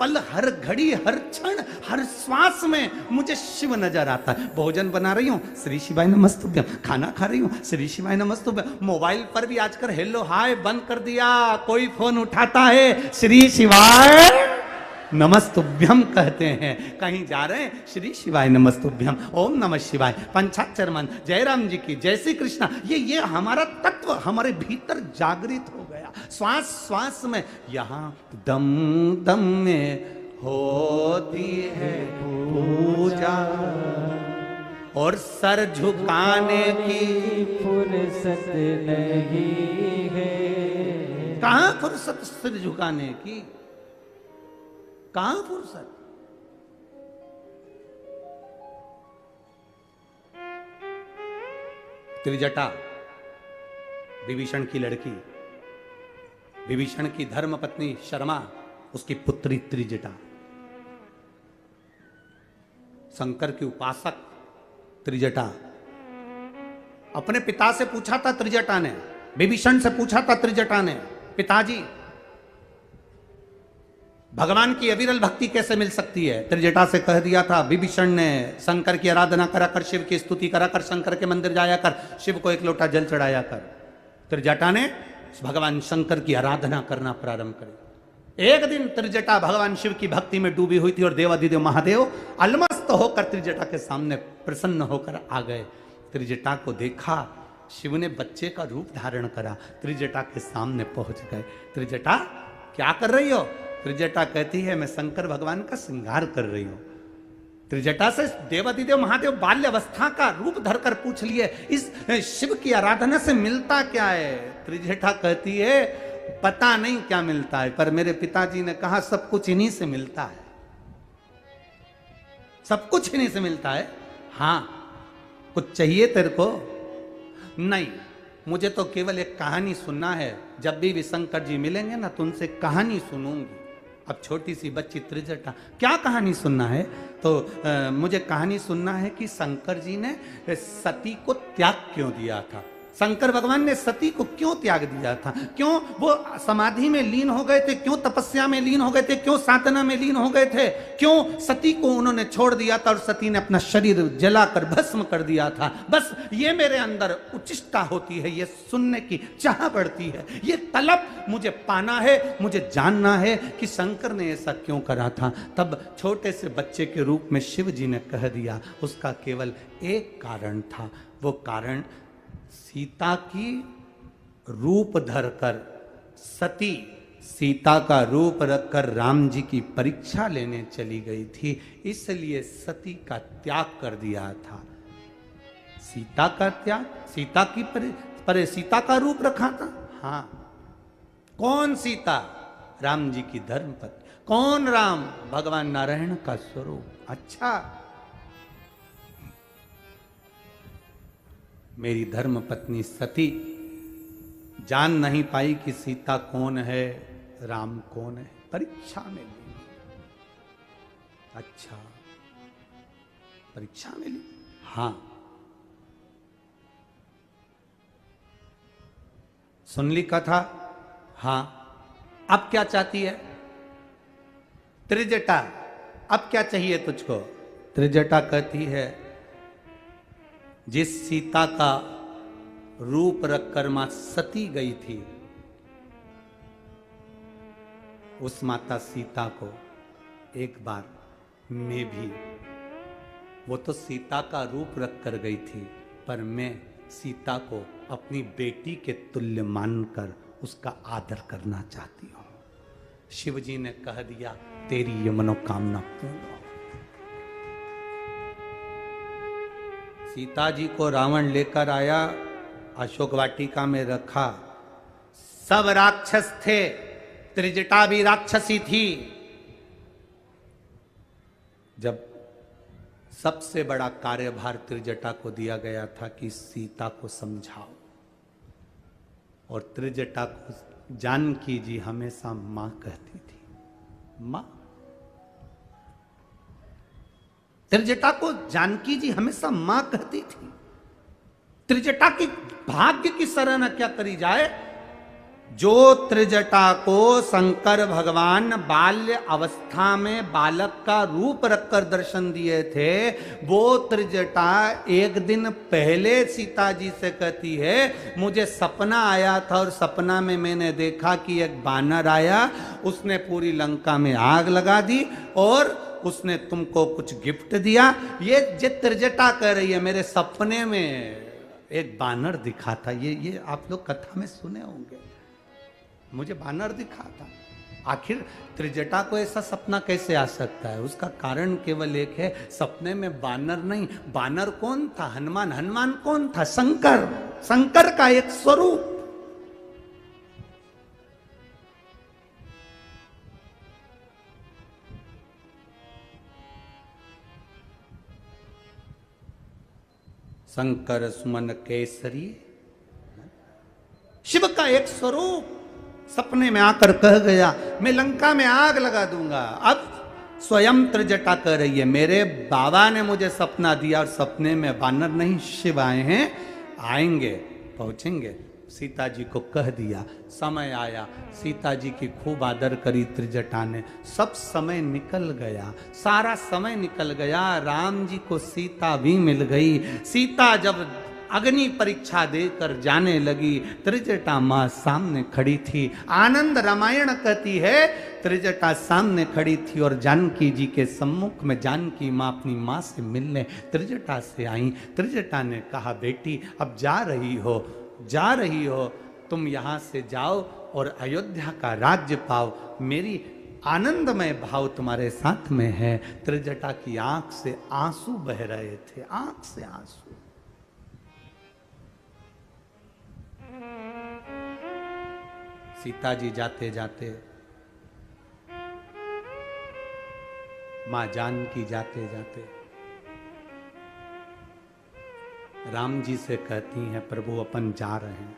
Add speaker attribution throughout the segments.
Speaker 1: पल, हर घड़ी, हर क्षण, हर श्वास में मुझे शिव नजर आता है। भोजन बना रही हूँ, श्री शिवाय नमस्तुभ्यम। खाना खा रही हूँ, श्री शिवाय नमस्तुभ्यम। मोबाइल पर भी आजकल हेलो हाय बंद कर दिया, कोई फोन उठाता है श्री शिवाय नमस्तुभ्यम कहते हैं। कहीं जा रहे हैं, श्री शिवाय नमस्तुभ्यम, ओम नमः शिवाय, पंचाक्षर मंत्र, जय राम जी की, जय श्री कृष्णा। ये हमारा तत्व हमारे भीतर जागृत हो गया। श्वास श्वास में, यहाँ दम दम में होती है पूजा, और सर झुकाने की
Speaker 2: फुर्सत नहीं है।
Speaker 1: कहाँ फुर्सत सिर झुकाने की, कहां फुर्सत। त्रिजटा विभीषण की लड़की, विभीषण की धर्म पत्नी शर्मा, उसकी पुत्री त्रिजटा, शंकर की उपासक त्रिजटा। अपने पिता से पूछा था त्रिजटा ने, विभीषण से पूछा था त्रिजटा ने, पिताजी भगवान की अविरल भक्ति कैसे मिल सकती है। त्रिजटा से कह दिया था विभीषण ने, शंकर की आराधना करा कर, शिव की स्तुति करा कर, शंकर के मंदिर जाया कर, शिव को एक लोटा जल चढ़ाया कर। त्रिजटा ने भगवान शंकर की आराधना करना प्रारंभ करी। एक दिन त्रिजटा भगवान शिव की भक्ति में डूबी हुई थी और देवाधिदेव महादेव अलमस्त होकर त्रिजटा के सामने प्रसन्न होकर आ गए। त्रिजटा को देखा, शिव ने बच्चे का रूप धारण करा, त्रिजटा के सामने पहुंच गए। त्रिजटा क्या कर रही हो। त्रिजटा कहती है मैं शंकर भगवान का श्रृंगार कर रही हूं। त्रिजटा से देवाधिदेव महादेव बाल्य अवस्था का रूप धरकर पूछ लिए, इस शिव की आराधना से मिलता क्या है। त्रिजटा कहती है पता नहीं क्या मिलता है, पर मेरे पिताजी ने कहा सब कुछ इन्हीं से मिलता है, सब कुछ इन्हीं से मिलता है। हाँ, कुछ चाहिए तेरे को। नहीं, मुझे तो केवल एक कहानी सुनना है, जब भी शंकर जी मिलेंगे ना तो उनसे कहानी सुनूंगी। अब छोटी सी बच्ची त्रिजटा, क्या कहानी सुनना है। तो मुझे कहानी सुनना है कि शंकर जी ने सती को त्याग क्यों दिया था, शंकर भगवान ने सती को क्यों त्याग दिया था, क्यों वो समाधि में लीन हो गए थे, क्यों तपस्या में लीन हो गए थे, क्यों साधना में लीन हो गए थे, क्यों सती को उन्होंने छोड़ दिया था और सती ने अपना शरीर जलाकर भस्म कर दिया था। बस ये मेरे अंदर उचिष्टा होती है, ये सुनने की चाह बढ़ती है, ये तलब मुझे पाना है, मुझे जानना है कि शंकर ने ऐसा क्यों करा था। तब छोटे से बच्चे के रूप में शिव जी ने कह दिया, उसका केवल एक कारण था। वो कारण सीता की रूप धरकर, सती सीता का रूप रखकर राम जी की परीक्षा लेने चली गई थी, इसलिए सती का त्याग कर दिया था। सीता का त्याग, सीता की पर सीता का रूप रखा था। हाँ, कौन सीता, राम जी की धर्मपत्नी। कौन राम, भगवान नारायण का स्वरूप। अच्छा, मेरी धर्म पत्नी सती जान नहीं पाई कि सीता कौन है, राम कौन है, परीक्षा में ली। अच्छा, परीक्षा में ली। हाँ, सुन ली कथा। हाँ, अब क्या चाहती है त्रिजटा, अब क्या चाहिए तुझको। त्रिजटा कहती है जिस सीता का रूप रखकर मां सती गई थी, उस माता सीता को एक बार मैं भी, वो तो सीता का रूप रखकर गई थी, पर मैं सीता को अपनी बेटी के तुल्य मानकर उसका आदर करना चाहती हूं। शिव जी ने कह दिया तेरी ये मनोकामना पूर्ण हो। सीता जी को रावण लेकर आया, अशोक वाटिका में रखा। सब राक्षस थे, त्रिजटा भी राक्षसी थी। जब सबसे बड़ा कार्यभार त्रिजटा को दिया गया था कि सीता को समझाओ, और त्रिजटा को जानकी जी हमेशा मां कहती थी, मां। त्रिजटा को जानकी जी हमेशा मां कहती थी। त्रिजटा की भाग्य की सराहना क्या करी जाए, जो त्रिजटा को शंकर भगवान बाल्य अवस्था में बालक का रूप रखकर दर्शन दिए थे, वो त्रिजटा एक दिन पहले सीता जी से कहती है मुझे सपना आया था और सपना में मैंने देखा कि एक बानर आया, उसने पूरी लंका में आग लगा दी और उसने तुमको कुछ गिफ्ट दिया। ये त्रिजटा कह रही है मेरे सपने में एक बानर दिखा था। ये आप लोग कथा में सुने होंगे, मुझे बानर दिखा था। आखिर त्रिजटा को ऐसा सपना कैसे आ सकता है? उसका कारण केवल एक है, सपने में बानर नहीं। बानर कौन था? हनुमान। हनुमान कौन था? शंकर। शंकर का एक स्वरूप। शंकर सुमन केसरी, शिव का एक स्वरूप सपने में आकर कह गया मैं लंका में आग लगा दूंगा। अब स्वयं त्रिजटा कह रही है मेरे बाबा ने मुझे सपना दिया और सपने में बानर नहीं शिव आए हैं, आएंगे, पहुंचेंगे। सीता जी को कह दिया, समय आया, सीता जी की खूब आदर करी त्रिजटा ने। सब समय निकल गया, सारा समय निकल गया, राम जी को सीता भी मिल गई। सीता जब अग्नि परीक्षा देकर जाने लगी, त्रिजटा माँ सामने खड़ी थी। आनंद रामायण कहती है त्रिजटा सामने खड़ी थी और जानकी जी के सम्मुख में जानकी माँ अपनी माँ से मिलने त्रिजटा से आई। त्रिजटा ने कहा बेटी अब जा रही हो, तुम यहाँ से जाओ और अयोध्या का राज्य पाओ, मेरी आनंदमय भाव तुम्हारे साथ में है। त्रिजटा की आंख से आंसू बह रहे थे, आंख से आंसू। सीता जी जाते जाते, मां जानकी जाते जाते राम जी से कहती हैं प्रभु अपन जा रहे हैं।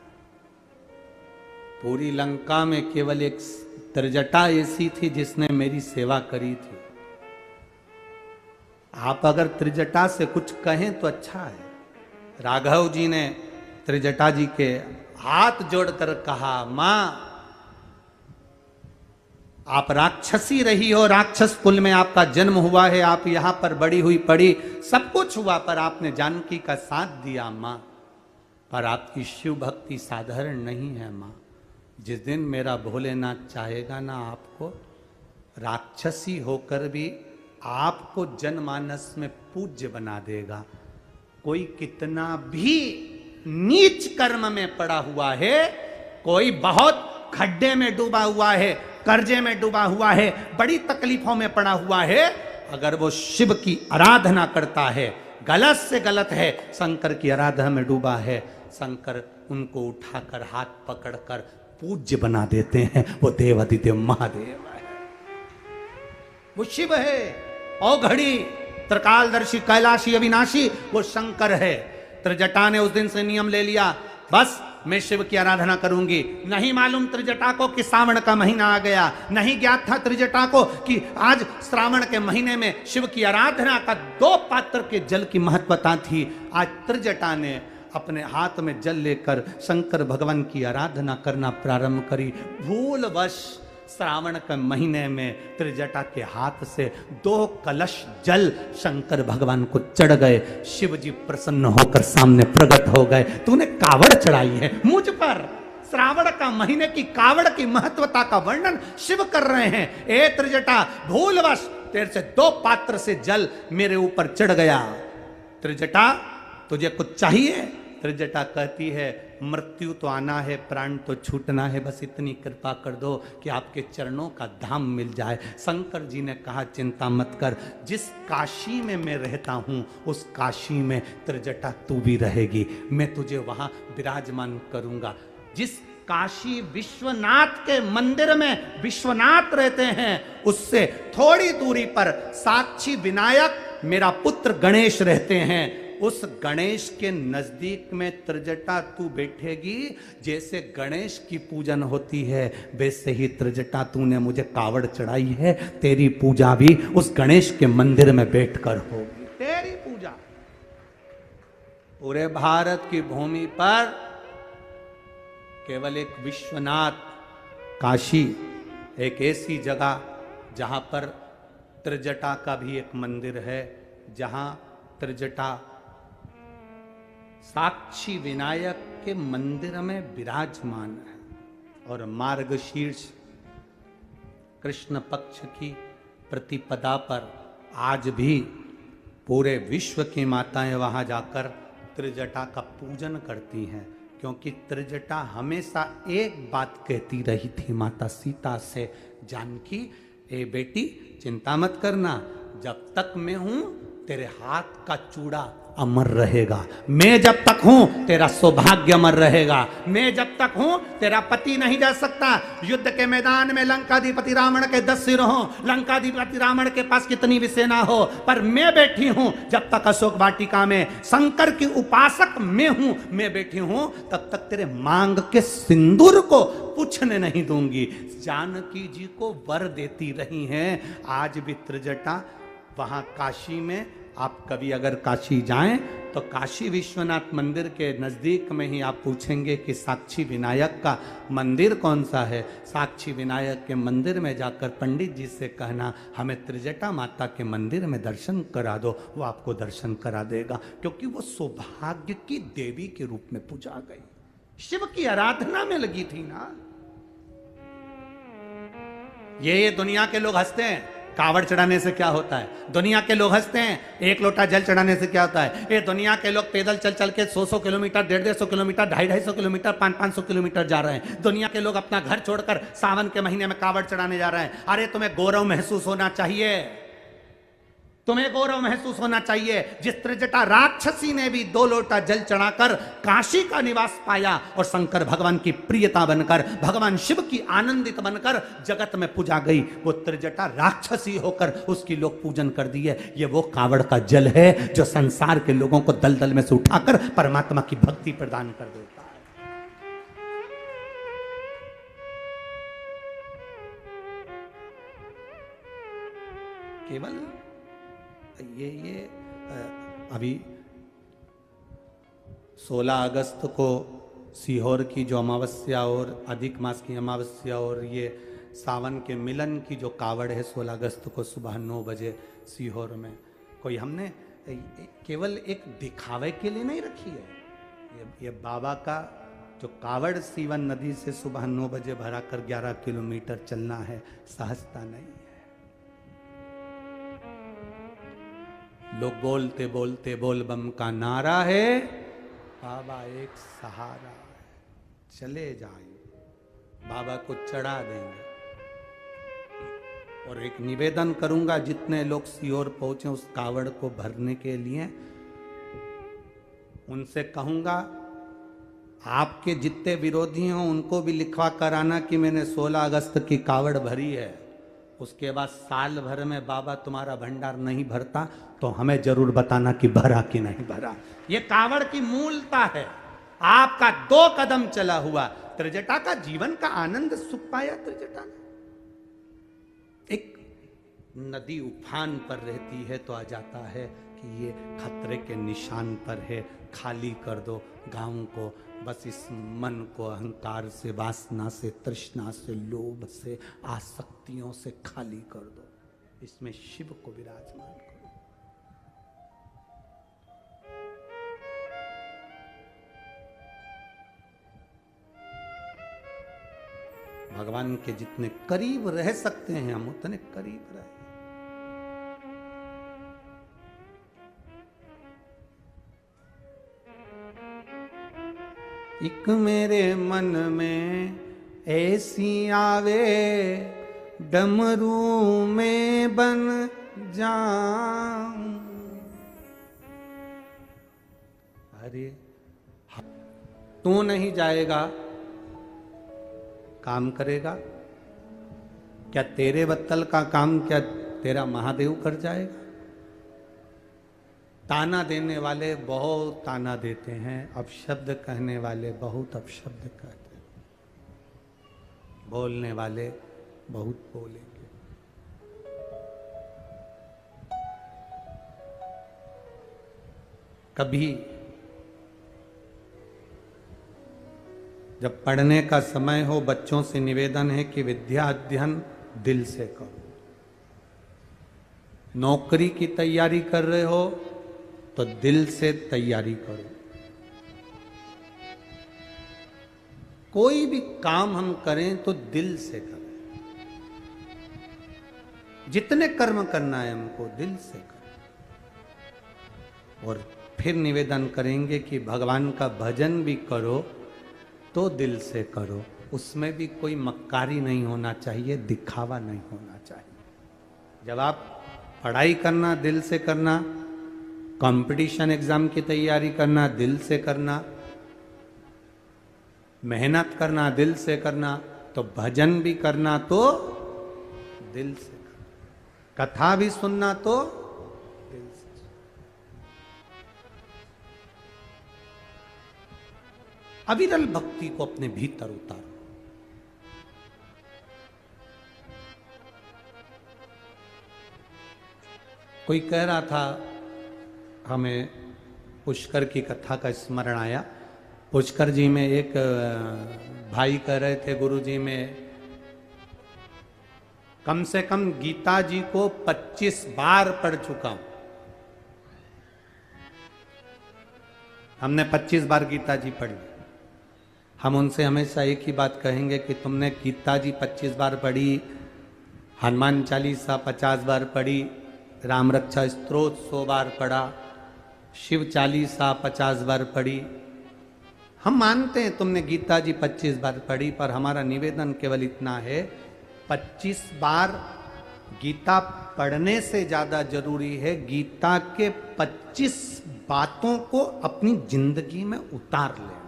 Speaker 1: पूरी लंका में केवल एक त्रिजटा ऐसी थी जिसने मेरी सेवा करी थी। आप अगर त्रिजटा से कुछ कहें तो अच्छा है। राघव जी ने त्रिजटा जी के हाथ जोड़कर कहा मां आप राक्षसी रही हो, राक्षस कुल में आपका जन्म हुआ है, आप यहां पर बड़ी हुई पड़ी, सब कुछ हुआ, पर आपने जानकी का साथ दिया मां। पर आपकी शिव भक्ति साधारण नहीं है मां। जिस दिन मेरा भोलेनाथ चाहेगा ना आपको, राक्षसी होकर भी आपको जनमानस में पूज्य बना देगा। कोई कितना भी नीच कर्म में पड़ा हुआ है, कोई बहुत खड्डे में डूबा हुआ है, कर्जे में डूबा हुआ है, बड़ी तकलीफों में पड़ा हुआ है, अगर वो शिव की आराधना करता है, गलत से गलत है, शंकर की आराधना में डूबा है, शंकर उनको उठाकर हाथ पकड़कर पूज्य बना देते हैं। वो देवादिदेव महादेव है, वो शिव है। ओ घड़ी त्रिकालदर्शी कैलाशी अविनाशी वो शंकर है। त्रिजटा ने उस दिन से नियम ले लिया, बस मैं शिव की आराधना करूंगी। नहीं मालूम त्रिजटा को कि श्रावण का महीना आ गया, नहीं ज्ञात था त्रिजटा को कि आज श्रावण के महीने में शिव की आराधना का 2 पात्र के जल की महत्वता थी। आज त्रिजटा ने अपने हाथ में जल लेकर शंकर भगवान की आराधना करना प्रारंभ करी। भूलवश श्रावण के महीने में त्रिजटा के हाथ से 2 कलश जल शंकर भगवान को चढ़ गए। शिव जी प्रसन्न होकर सामने प्रकट हो गए। तूने कावड़ चढ़ाई है मुझ पर। श्रावण का महीने की कावड़ की महत्वता का वर्णन शिव कर रहे हैं। ए त्रिजटा भूलवश तेरे से 2 पात्र से जल मेरे ऊपर चढ़ गया। त्रिजटा तुझे कुछ चाहिए? त्रिजटा कहती है मृत्यु तो आना है, प्राण तो छूटना है, बस इतनी कृपा कर दो कि आपके चरणों का धाम मिल जाए। शंकर जी ने कहा चिंता मत कर, जिस काशी में मैं रहता हूँ उस काशी में त्रिजटा तू भी रहेगी, मैं तुझे वहाँ विराजमान करूँगा। जिस काशी विश्वनाथ के मंदिर में विश्वनाथ रहते हैं उससे थोड़ी दूरी पर साक्षी विनायक मेरा पुत्र गणेश रहते हैं। उस गणेश के नजदीक में त्रिजटा तू बैठेगी। जैसे गणेश की पूजन होती है वैसे ही त्रिजटा तूने मुझे कावड़ चढ़ाई है, तेरी पूजा भी उस गणेश के मंदिर में बैठकर होगी। तेरी पूजा पूरे भारत की भूमि पर केवल एक विश्वनाथ काशी एक ऐसी जगह जहां पर त्रिजटा का भी एक मंदिर है, जहां त्रिजटा साक्षी विनायक के मंदिर में विराजमान है। और मार्गशीर्ष कृष्ण पक्ष की प्रतिपदा पर आज भी पूरे विश्व की माताएं वहां जाकर त्रिजटा का पूजन करती हैं, क्योंकि त्रिजटा हमेशा एक बात कहती रही थी माता सीता से, जानकी ए बेटी चिंता मत करना, जब तक मैं हूं तेरे हाथ का चूड़ा अमर रहेगा, मैं जब तक हूं तेरा सौभाग्य अमर रहेगा, मैं जब तक हूं तेरा पति नहीं जा सकता। युद्ध के मैदान में लंकाधिपति रावण के 10 सिर हो, लंकाधिपति रावण के पास कितनी भी सेना हो, पर मैं बैठी हूं जब तक अशोक वाटिका में, शंकर की उपासक मैं हूं, मैं बैठी हूं तब तक तेरे मांग के सिंदूर को पूछने नहीं दूंगी। जानकी जी को वर देती रही हैं। आज भी त्रिजटा वहां काशी में, आप कभी अगर काशी जाएं तो काशी विश्वनाथ मंदिर के नज़दीक में ही आप पूछेंगे कि साक्षी विनायक का मंदिर कौन सा है। साक्षी विनायक के मंदिर में जाकर पंडित जी से कहना हमें त्रिजटा माता के मंदिर में दर्शन करा दो, वो आपको दर्शन करा देगा, क्योंकि वो सौभाग्य की देवी के रूप में पूजा गई, शिव की आराधना में लगी थी ना। ये दुनिया के लोग हंसते हैं, कावड़ चढ़ाने से क्या होता है, दुनिया के लोग हंसते हैं, एक लोटा जल चढ़ाने से क्या होता है। ये दुनिया के लोग पैदल चल चल के 100 किलोमीटर, 150 किलोमीटर, 250 किलोमीटर, 500 किलोमीटर जा रहे हैं। दुनिया के लोग अपना घर छोड़कर सावन के महीने में कावड़ चढ़ाने जा रहे हैं। अरे तुम्हें गौरव महसूस होना चाहिए, तुम्हें गौरव महसूस होना चाहिए। जिस त्रिजटा राक्षसी ने भी 2 लोटा जल चढ़ाकर काशी का निवास पाया और शंकर भगवान की प्रियता बनकर, भगवान शिव की आनंदित बनकर जगत में पूजा गई, वो त्रिजटा राक्षसी होकर उसकी लोग पूजन कर दिए। ये वो कावड़ का जल है जो संसार के लोगों को दलदल में से उठाकर परमात्मा की भक्ति प्रदान कर देता है। केवल ये अभी 16 अगस्त को सीहोर की जो अमावस्या और अधिक मास की अमावस्या और ये सावन के मिलन की जो कावड़ है 16 अगस्त को सुबह 9 बजे सीहोर में, कोई हमने केवल एक दिखावे के लिए नहीं रखी है। ये बाबा का जो कावड़ सीवन नदी से सुबह 9 बजे भरा कर 11 किलोमीटर चलना है, सहजता नहीं है। लोग बोलते बोलते बोल बम का नारा है, बाबा एक सहारा है, चले जाएं, बाबा को चढ़ा देंगे। और एक निवेदन करूंगा, जितने लोग सीहोर पहुंचे उस कावड़ को भरने के लिए, उनसे कहूंगा आपके जितने विरोधी हों उनको भी लिखवा कर आना कि मैंने 16 अगस्त की कावड़ भरी है। उसके बाद साल भर में बाबा तुम्हारा भंडार नहीं भरता तो हमें जरूर बताना कि भरा कि नहीं भरा। ये कावड़ की मूलता है। आपका 2 कदम चला हुआ त्रिजटा का जीवन का आनंद सुख पाया त्रिजटा ने। एक नदी उफान पर रहती है तो आ जाता है कि ये खतरे के निशान पर है, खाली कर दो गांव को। बस इस मन को अहंकार से, वासना से, तृष्णा से, लोभ से, आसक्तियों से खाली कर दो, इसमें शिव को विराजमान करो। भगवान के जितने करीब रह सकते हैं हम उतने करीब रहे। एक मेरे मन में ऐसी आवे, डमरू में बन जाऊं। अरे तू नहीं जाएगा, काम करेगा क्या? तेरे बत्तल का काम क्या तेरा महादेव कर जाएगा? ताना देने वाले बहुत ताना देते हैं, अपशब्द कहने वाले बहुत अपशब्द कहते हैं, बोलने वाले बहुत बोलेंगे। कभी जब पढ़ने का समय हो, बच्चों से निवेदन है कि विद्या अध्ययन दिल से करो। नौकरी की तैयारी कर रहे हो तो दिल से तैयारी करो। कोई भी काम हम करें तो दिल से करें। जितने कर्म करना है हमको दिल से करें। और फिर निवेदन करेंगे कि भगवान का भजन भी करो तो दिल से करो। उसमें भी कोई मक्कारी नहीं होना चाहिए, दिखावा नहीं होना चाहिए। जब आप पढ़ाई करना दिल से करना, कंपटीशन एग्जाम की तैयारी करना दिल से करना, मेहनत करना दिल से करना, तो भजन भी करना तो दिल से करना, कथा भी सुनना तो दिल से। अविरल भक्ति को अपने भीतर उतारो। कोई कह रहा था, हमें पुष्कर की कथा का स्मरण आया। पुष्कर जी में एक भाई कह रहे थे, गुरु जी में कम से कम गीता जी को 25 बार पढ़ चुका हूं। हमने 25 बार गीता जी पढ़ी। हम उनसे हमेशा एक ही बात कहेंगे कि तुमने गीता जी 25 बार पढ़ी, हनुमान चालीसा 50 बार पढ़ी, राम रक्षा स्तोत्र 100 बार पढ़ा, शिव चालीसा 50 बार पढ़ी। हम मानते हैं तुमने गीता जी 25 बार पढ़ी, पर हमारा निवेदन केवल इतना है, 25 बार गीता पढ़ने से ज्यादा जरूरी है गीता के 25 बातों को अपनी जिंदगी में उतार लेना।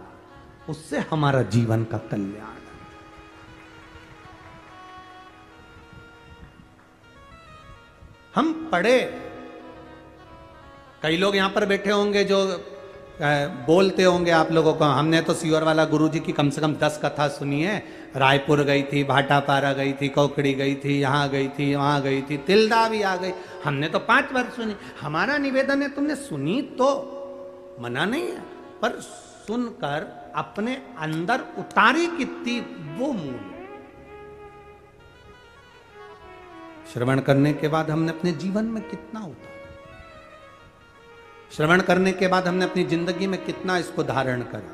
Speaker 1: उससे हमारा जीवन का कल्याण है। हम पढ़े, कई लोग यहां पर बैठे होंगे जो बोलते होंगे आप लोगों को, हमने तो सीवर वाला गुरु जी की कम से कम 10 कथा सुनी है। रायपुर गई थी, भाटापारा गई थी, कोकड़ी गई थी, यहाँ गई थी, वहाँ गई थी, तिलदा भी आ गई, हमने तो 5 बार सुनी। हमारा निवेदन है तुमने सुनी तो, मना नहीं है, पर सुनकर अपने अंदर उतारी कितनी वो मूल। श्रवण करने के बाद हमने अपने जीवन में कितना उतारा, श्रवण करने के बाद हमने अपनी जिंदगी में कितना इसको धारण करा।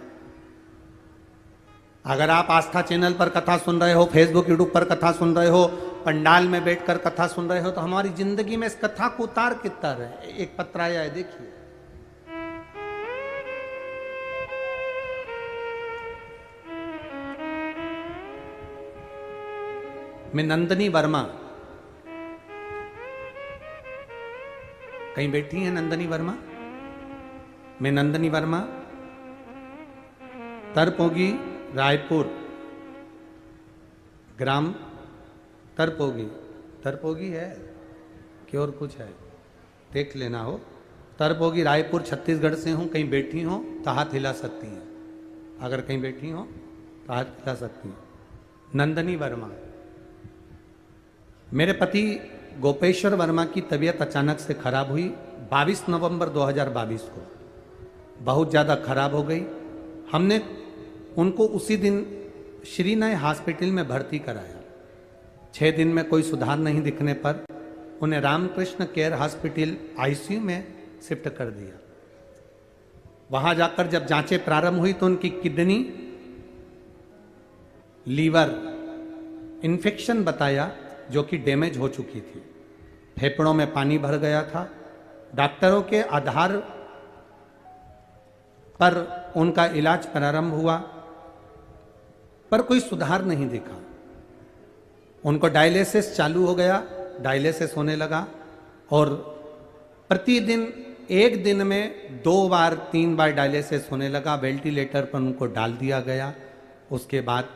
Speaker 1: अगर आप आस्था चैनल पर कथा सुन रहे हो, फेसबुक यूट्यूब पर कथा सुन रहे हो, पंडाल में बैठकर कथा सुन रहे हो, तो हमारी जिंदगी में इस कथा को उतार कितना रहे। एक पत्र आया है, देखिए। मैं नंदनी वर्मा, कहीं बैठी है नंदनी वर्मा? मैं नंदनी वर्मा, तरपोगी, रायपुर, ग्राम तरपोगी। तरपोगी है कि और कुछ है, देख लेना हो। तरपोगी, रायपुर, छत्तीसगढ़ से हूं। कहीं बैठी हो तो हाथ हिला सकती हैं, अगर कहीं बैठी हो तो हाथ हिला सकती हैं। नंदनी वर्मा। मेरे पति गोपेश्वर वर्मा की तबीयत अचानक से खराब हुई 22 नवंबर 2022 को। बहुत ज़्यादा खराब हो गई। हमने उनको उसी दिन श्रीनय हॉस्पिटल में भर्ती कराया। 6 दिन में कोई सुधार नहीं दिखने पर उन्हें रामकृष्ण केयर हॉस्पिटल आईसीयू में शिफ्ट कर दिया। वहां जाकर जब जांचें प्रारंभ हुई तो उनकी किडनी, लीवर इन्फेक्शन बताया, जो कि डैमेज हो चुकी थी। फेफड़ों में पानी भर गया था। डॉक्टरों के आधार पर उनका इलाज प्रारंभ हुआ, पर कोई सुधार नहीं दिखा। उनको डायलिसिस चालू हो गया, डायलिसिस होने लगा, और प्रतिदिन एक दिन में 2 बार 3 बार डायलिसिस होने लगा। वेंटिलेटर पर उनको डाल दिया गया। उसके बाद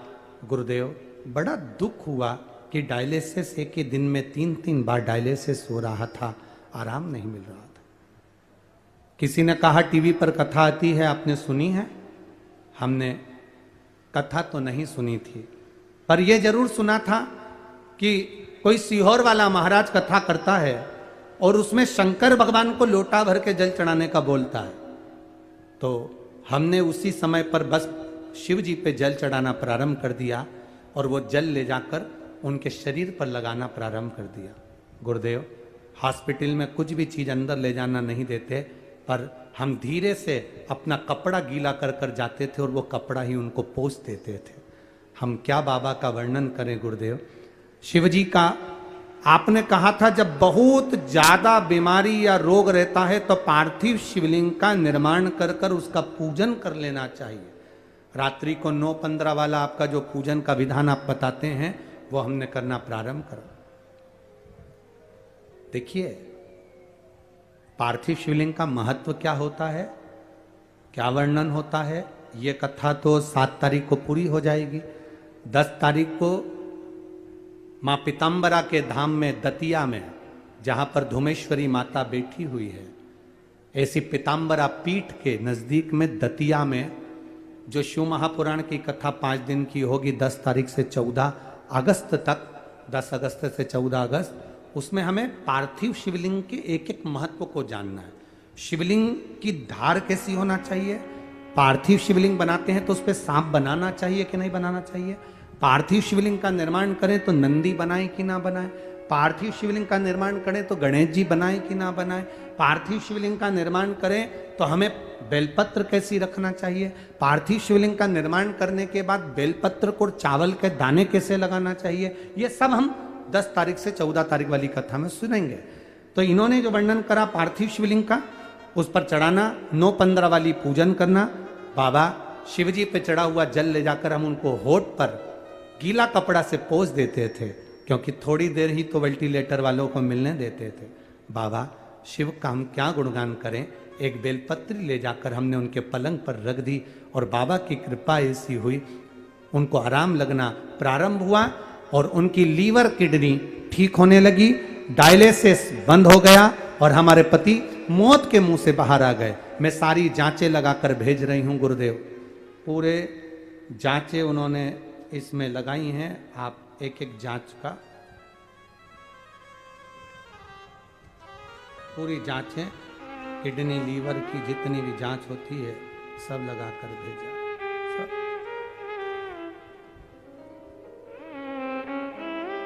Speaker 1: गुरुदेव, बड़ा दुख हुआ कि डायलिसिस एक ही दिन में 3-3 बार डायलिसिस हो रहा था, आराम नहीं मिल रहा था। किसी ने कहा टीवी पर कथा आती है, आपने सुनी है? हमने कथा तो नहीं सुनी थी, पर यह जरूर सुना था कि कोई सीहोर वाला महाराज कथा करता है और उसमें शंकर भगवान को लोटा भर के जल चढ़ाने का बोलता है। तो हमने उसी समय पर बस शिव जी पे जल चढ़ाना प्रारंभ कर दिया और वो जल ले जाकर उनके शरीर पर लगाना प्रारंभ कर दिया। गुरुदेव, हॉस्पिटल में कुछ भी चीज अंदर ले जाना नहीं देते, पर हम धीरे से अपना कपड़ा गीला कर कर जाते थे और वो कपड़ा ही उनको पोंछ देते थे। हम क्या बाबा का वर्णन करें गुरुदेव। शिव जी का आपने कहा था जब बहुत ज्यादा बीमारी या रोग रहता है तो पार्थिव शिवलिंग का निर्माण कर कर उसका पूजन कर लेना चाहिए। रात्रि को 9:15 वाला आपका जो पूजन का विधान आप बताते हैं वो हमने करना प्रारंभ करा। देखिए पार्थिव शिवलिंग का महत्व क्या होता है, क्या वर्णन होता है, ये कथा तो 7 तारीख को पूरी हो जाएगी। 10 तारीख को माँ पीताम्बरा के धाम में दतिया में, जहां पर धुमेश्वरी माता बैठी हुई है, ऐसी पीताम्बरा पीठ के नजदीक में दतिया में जो शिव महापुराण की कथा 5 दिन की होगी, 10 तारीख से 14 अगस्त तक, 10 अगस्त से 14 अगस्त, उसमें हमें पार्थिव शिवलिंग के एक एक महत्व को जानना है। शिवलिंग की धार कैसी होना चाहिए, पार्थिव शिवलिंग बनाते हैं तो उस पर सांप बनाना चाहिए कि नहीं बनाना चाहिए, पार्थिव शिवलिंग का निर्माण करें तो नंदी बनाए कि ना बनाए, पार्थिव शिवलिंग का निर्माण करें तो गणेश जी बनाए कि ना बनाए, पार्थिव शिवलिंग का निर्माण करें तो हमें बेलपत्र कैसी रखना चाहिए, पार्थिव शिवलिंग का निर्माण करने के बाद बेलपत्र को चावल के दाने कैसे लगाना चाहिए, ये सब हम 10 तारीख से 14 तारीख वाली कथा में सुनेंगे। तो इन्होंने जो वर्णन करा पार्थिव शिवलिंग का, उस पर चढ़ाना, 9:15 वाली पूजन करना, बाबा शिव जी पे चढ़ा हुआ जल ले जाकर हम उनको होठ पर गीला कपड़ा से पोंछ देते थे, क्योंकि थोड़ी देर ही तो वेंटिलेटर वालों को मिलने देते थे। बाबा शिव का हम क्या गुणगान करें, एक बेलपत्री ले जाकर हमने उनके पलंग पर रख दी और बाबा की कृपा ऐसी हुई, उनको आराम लगना प्रारंभ हुआ और उनकी लीवर किडनी ठीक होने लगी, डायलिसिस बंद हो गया और हमारे पति मौत के मुंह से बाहर आ गए। मैं सारी जांचें लगाकर भेज रही हूं गुरुदेव, पूरे जांचें उन्होंने इसमें लगाई हैं। आप एक एक जांच का पूरी जांचें, किडनी लीवर की जितनी भी जांच होती है सब लगाकर भेजा सब।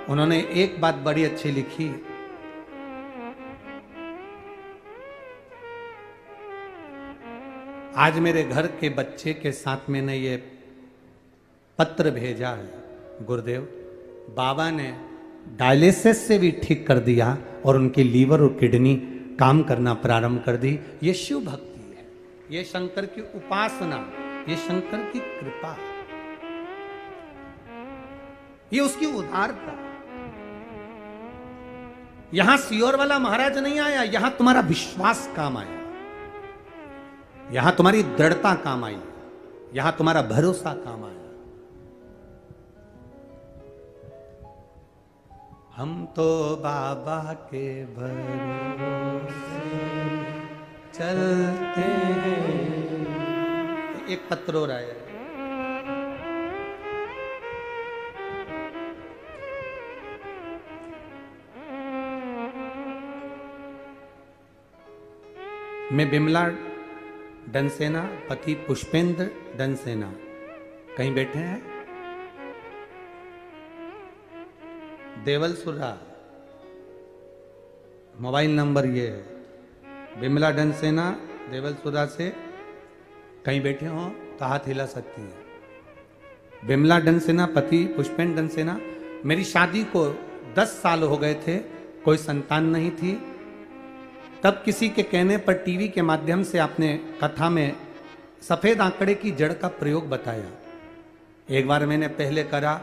Speaker 1: उन्होंने एक बात बड़ी अच्छी लिखी, आज मेरे घर के बच्चे के साथ मैंने ये पत्र भेजा है गुरुदेव, बाबा ने डायलिसिस से भी ठीक कर दिया और उनकी लीवर और किडनी काम करना प्रारंभ कर दी। ये शिव भक्ति है, ये शंकर की उपासना, ये शंकर की कृपा, ये उसकी उदारता। यहां सियोर वाला महाराज नहीं आया, यहां तुम्हारा विश्वास काम आया, यहां तुम्हारी दृढ़ता काम आई, यहां तुम्हारा भरोसा काम आया। हम तो बाबा के भरोसे चलते हैं। एक पत्र हो रहा है, मैं बिमला डनसेना, पति पुष्पेंद्र डनसेना, कहीं बैठे हैं देवलसुरा, मोबाइल नंबर ये है, बिमला डनसेना देवलसुरा से कहीं बैठे हो तो हाथ हिला सकती है। बिमला डनसेना, पति पुष्पेंद्र डनसेना, मेरी शादी को 10 साल हो गए थे, कोई संतान नहीं थी। तब किसी के कहने पर टीवी के माध्यम से आपने कथा में सफेद आंकड़े की जड़ का प्रयोग बताया। एक बार मैंने पहले करा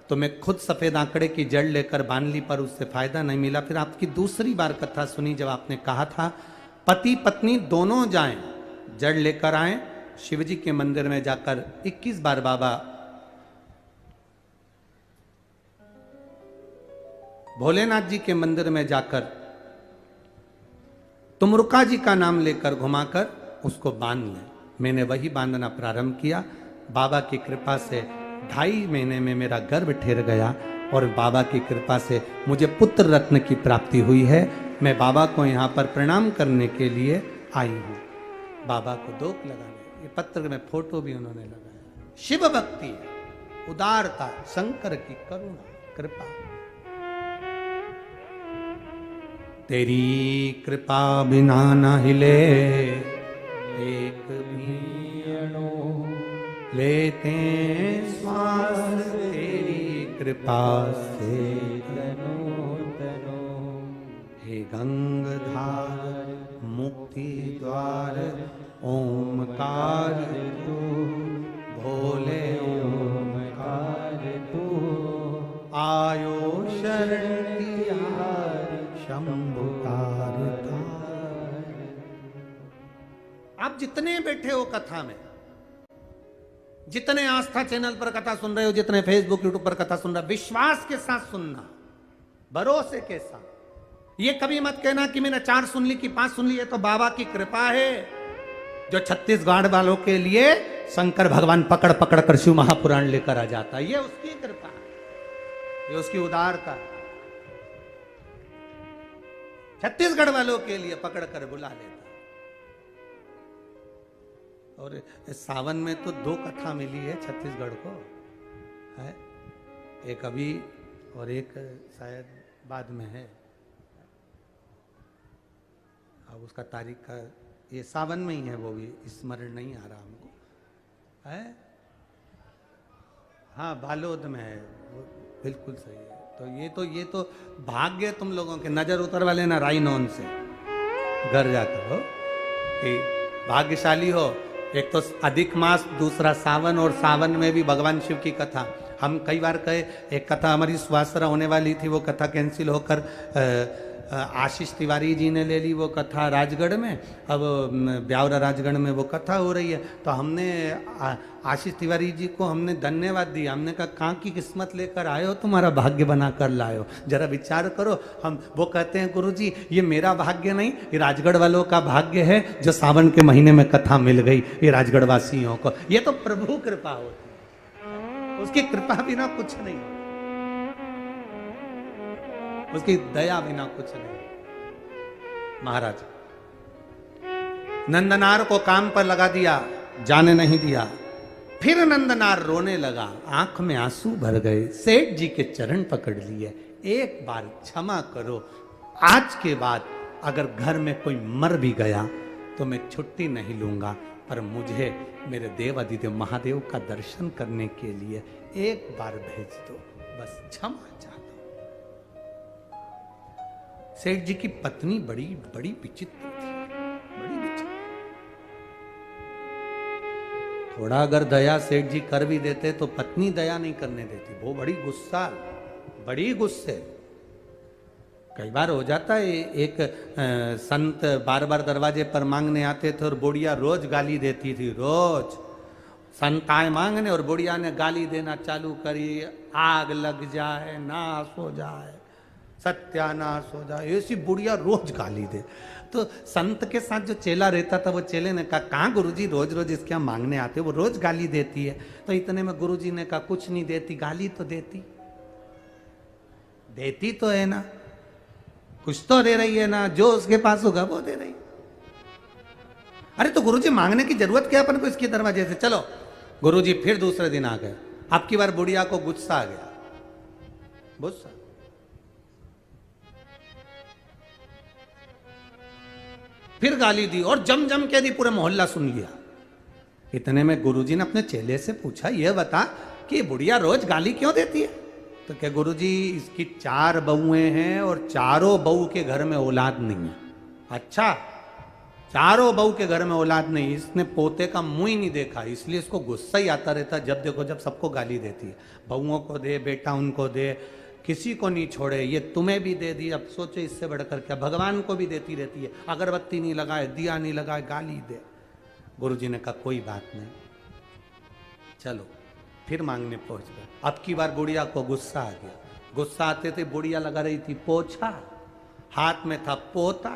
Speaker 1: तो मैं खुद सफेद आंकड़े की जड़ लेकर बांध ली, पर उससे फायदा नहीं मिला। फिर आपकी दूसरी बार कथा सुनी जब आपने कहा था पति पत्नी दोनों जाएं, जड़ लेकर आए, शिवजी के मंदिर में जाकर 21 बार बाबा भोलेनाथ जी के मंदिर में जाकर तुमरुका जी का नाम लेकर घुमाकर उसको बांध लें। मैंने वही बांधना प्रारंभ किया। बाबा की कृपा से 2.5 महीने में मेरा गर्भ ठहर गया और बाबा की कृपा से मुझे पुत्र रत्न की प्राप्ति हुई है। मैं बाबा को यहाँ पर प्रणाम करने के लिए आई हूँ, बाबा को दोक लगाने। ये पत्र में फोटो भी उन्होंने लगाया। शिव भक्ति है, उदारता, शंकर की करुणा, कृपा। तेरी कृपा बिना न हिले एक भी अणु, लेते श्वास तेरी कृपा से
Speaker 2: तनु तनु।
Speaker 1: हे गंगाधार मुक्ति द्वार ओमकार
Speaker 2: तू
Speaker 1: भोले
Speaker 2: ओमकार तू,
Speaker 1: आयो शरण तिहारी शंभुकार तार। आप जितने बैठे हो कथा में, जितने आस्था चैनल पर कथा सुन रहे हो, जितने फेसबुक यूट्यूब पर कथा सुन रहे हो, विश्वास के साथ सुनना, भरोसे के साथ। ये कभी मत कहना कि मैंने 4 सुन ली कि 5 सुन ली। ये तो बाबा की कृपा है, जो छत्तीसगढ़ वालों के लिए शंकर भगवान पकड़ पकड़ कर शिव महापुराण लेकर आ जाता है। ये उसकी कृपा है, ये उसकी उदारता। छत्तीसगढ़ वालों के लिए पकड़ कर बुला लेता। और सावन में तो 2 कथा मिली है छत्तीसगढ़ को, है एक अभी और एक शायद बाद में है। अब उसका तारीख का, ये सावन में ही है, वो भी स्मरण नहीं आ रहा हमको, है हाँ बालोद में है, वो बिल्कुल सही है। तो ये तो भाग्य तुम लोगों के, नजर उतर वाले ना राइनोन से घर जाकर हो कि भाग्यशाली हो। एक तो अधिक मास, दूसरा सावन, और सावन में भी भगवान शिव की कथा। हम कई बार कहे, एक कथा हमारी सुवासरा होने वाली थी, वो कथा कैंसिल होकर आशीष तिवारी जी ने ले ली वो कथा राजगढ़ में। अब ब्यावरा राजगढ़ में वो कथा हो रही है, तो हमने आशीष तिवारी जी को हमने धन्यवाद दिया। हमने कहा कहाँ की किस्मत लेकर आए हो, तुम्हारा भाग्य बना कर लाए हो, जरा विचार करो। वो कहते हैं गुरुजी ये मेरा भाग्य नहीं, ये राजगढ़ वालों का भाग्य है जो सावन के महीने में कथा मिल गई ये राजगढ़ वासियों को। ये तो प्रभु कृपा होती है, उसकी कृपा बिना कुछ नहीं, उसकी दया बिना कुछ नहीं। महाराज नंदनार को काम पर लगा दिया, जाने नहीं दिया। फिर नंदनार रोने लगा, आंख में आंसू भर गए। सेठ जी के चरण पकड़ लिए, एक बार क्षमा करो, आज के बाद अगर घर में कोई मर भी गया तो मैं छुट्टी नहीं लूंगा, पर मुझे मेरे देव अधिदेव महादेव का दर्शन करने के लिए एक बार भेज दो, बस क्षमा चाहता हूं। सेठ जी की पत्नी बड़ी बड़ी विचित्र थी, बड़ी विचित्र। थोड़ा अगर दया सेठ जी कर भी देते तो पत्नी दया नहीं करने देती, वो बड़ी गुस्सा, बड़ी गुस्से। कई बार हो जाता है, एक संत बार बार दरवाजे पर मांगने आते थे और बुढ़िया रोज गाली देती थी। रोज संत आए मांगने और बुढ़िया ने गाली देना चालू करी, आग लग जाए, नाश हो जाए, सत्यानाश हो जाए, ऐसी बुढ़िया रोज गाली दे। तो संत के साथ जो चेला रहता था, वो चेले ने कहा कहाँ गुरुजी रोज रोज इसके यहाँ मांगने आते, वो रोज गाली देती है। तो इतने में गुरुजी ने कहा कुछ नहीं देती, गाली तो देती, देती तो है ना, कुछ तो दे रही है ना, जो उसके पास होगा वो दे रही। अरे तो गुरुजी मांगने की जरूरत क्या अपन को इसके दरवाजे से। चलो गुरुजी फिर दूसरे दिन आ गए। अब की बार बुढ़िया को गुस्सा आ गया, गुस्सा। फिर गाली दी और जम जम के दी, पूरा मोहल्ला सुन लिया। इतने में गुरुजी ने अपने चेले से पूछा, ये बता कि बुढ़िया रोज गाली क्यों देती है। तो क्या गुरुजी इसकी 4 बहुएं हैं और चारों बहू के घर में औलाद नहीं है। अच्छा, चारों बहू के घर में औलाद नहीं, इसने पोते का मुंह ही नहीं देखा, इसलिए इसको गुस्सा ही आता रहता, जब देखो जब सबको गाली देती है। बहुओं को दे, बेटा उनको दे, किसी को नहीं छोड़े। ये तुम्हें भी दे दी, अब सोचो इससे बढ़कर क्या, भगवान को भी देती रहती है, अगरबत्ती नहीं लगाए, दिया नहीं लगाए, गाली दे। गुरुजी ने कहा कोई बात नहीं, चलो फिर मांगने पहुंच गए। अब की बार बुढ़िया को गुस्सा आ गया। गुस्सा आते थे, बुढ़िया लगा रही थी पोछा, हाथ में था पोता,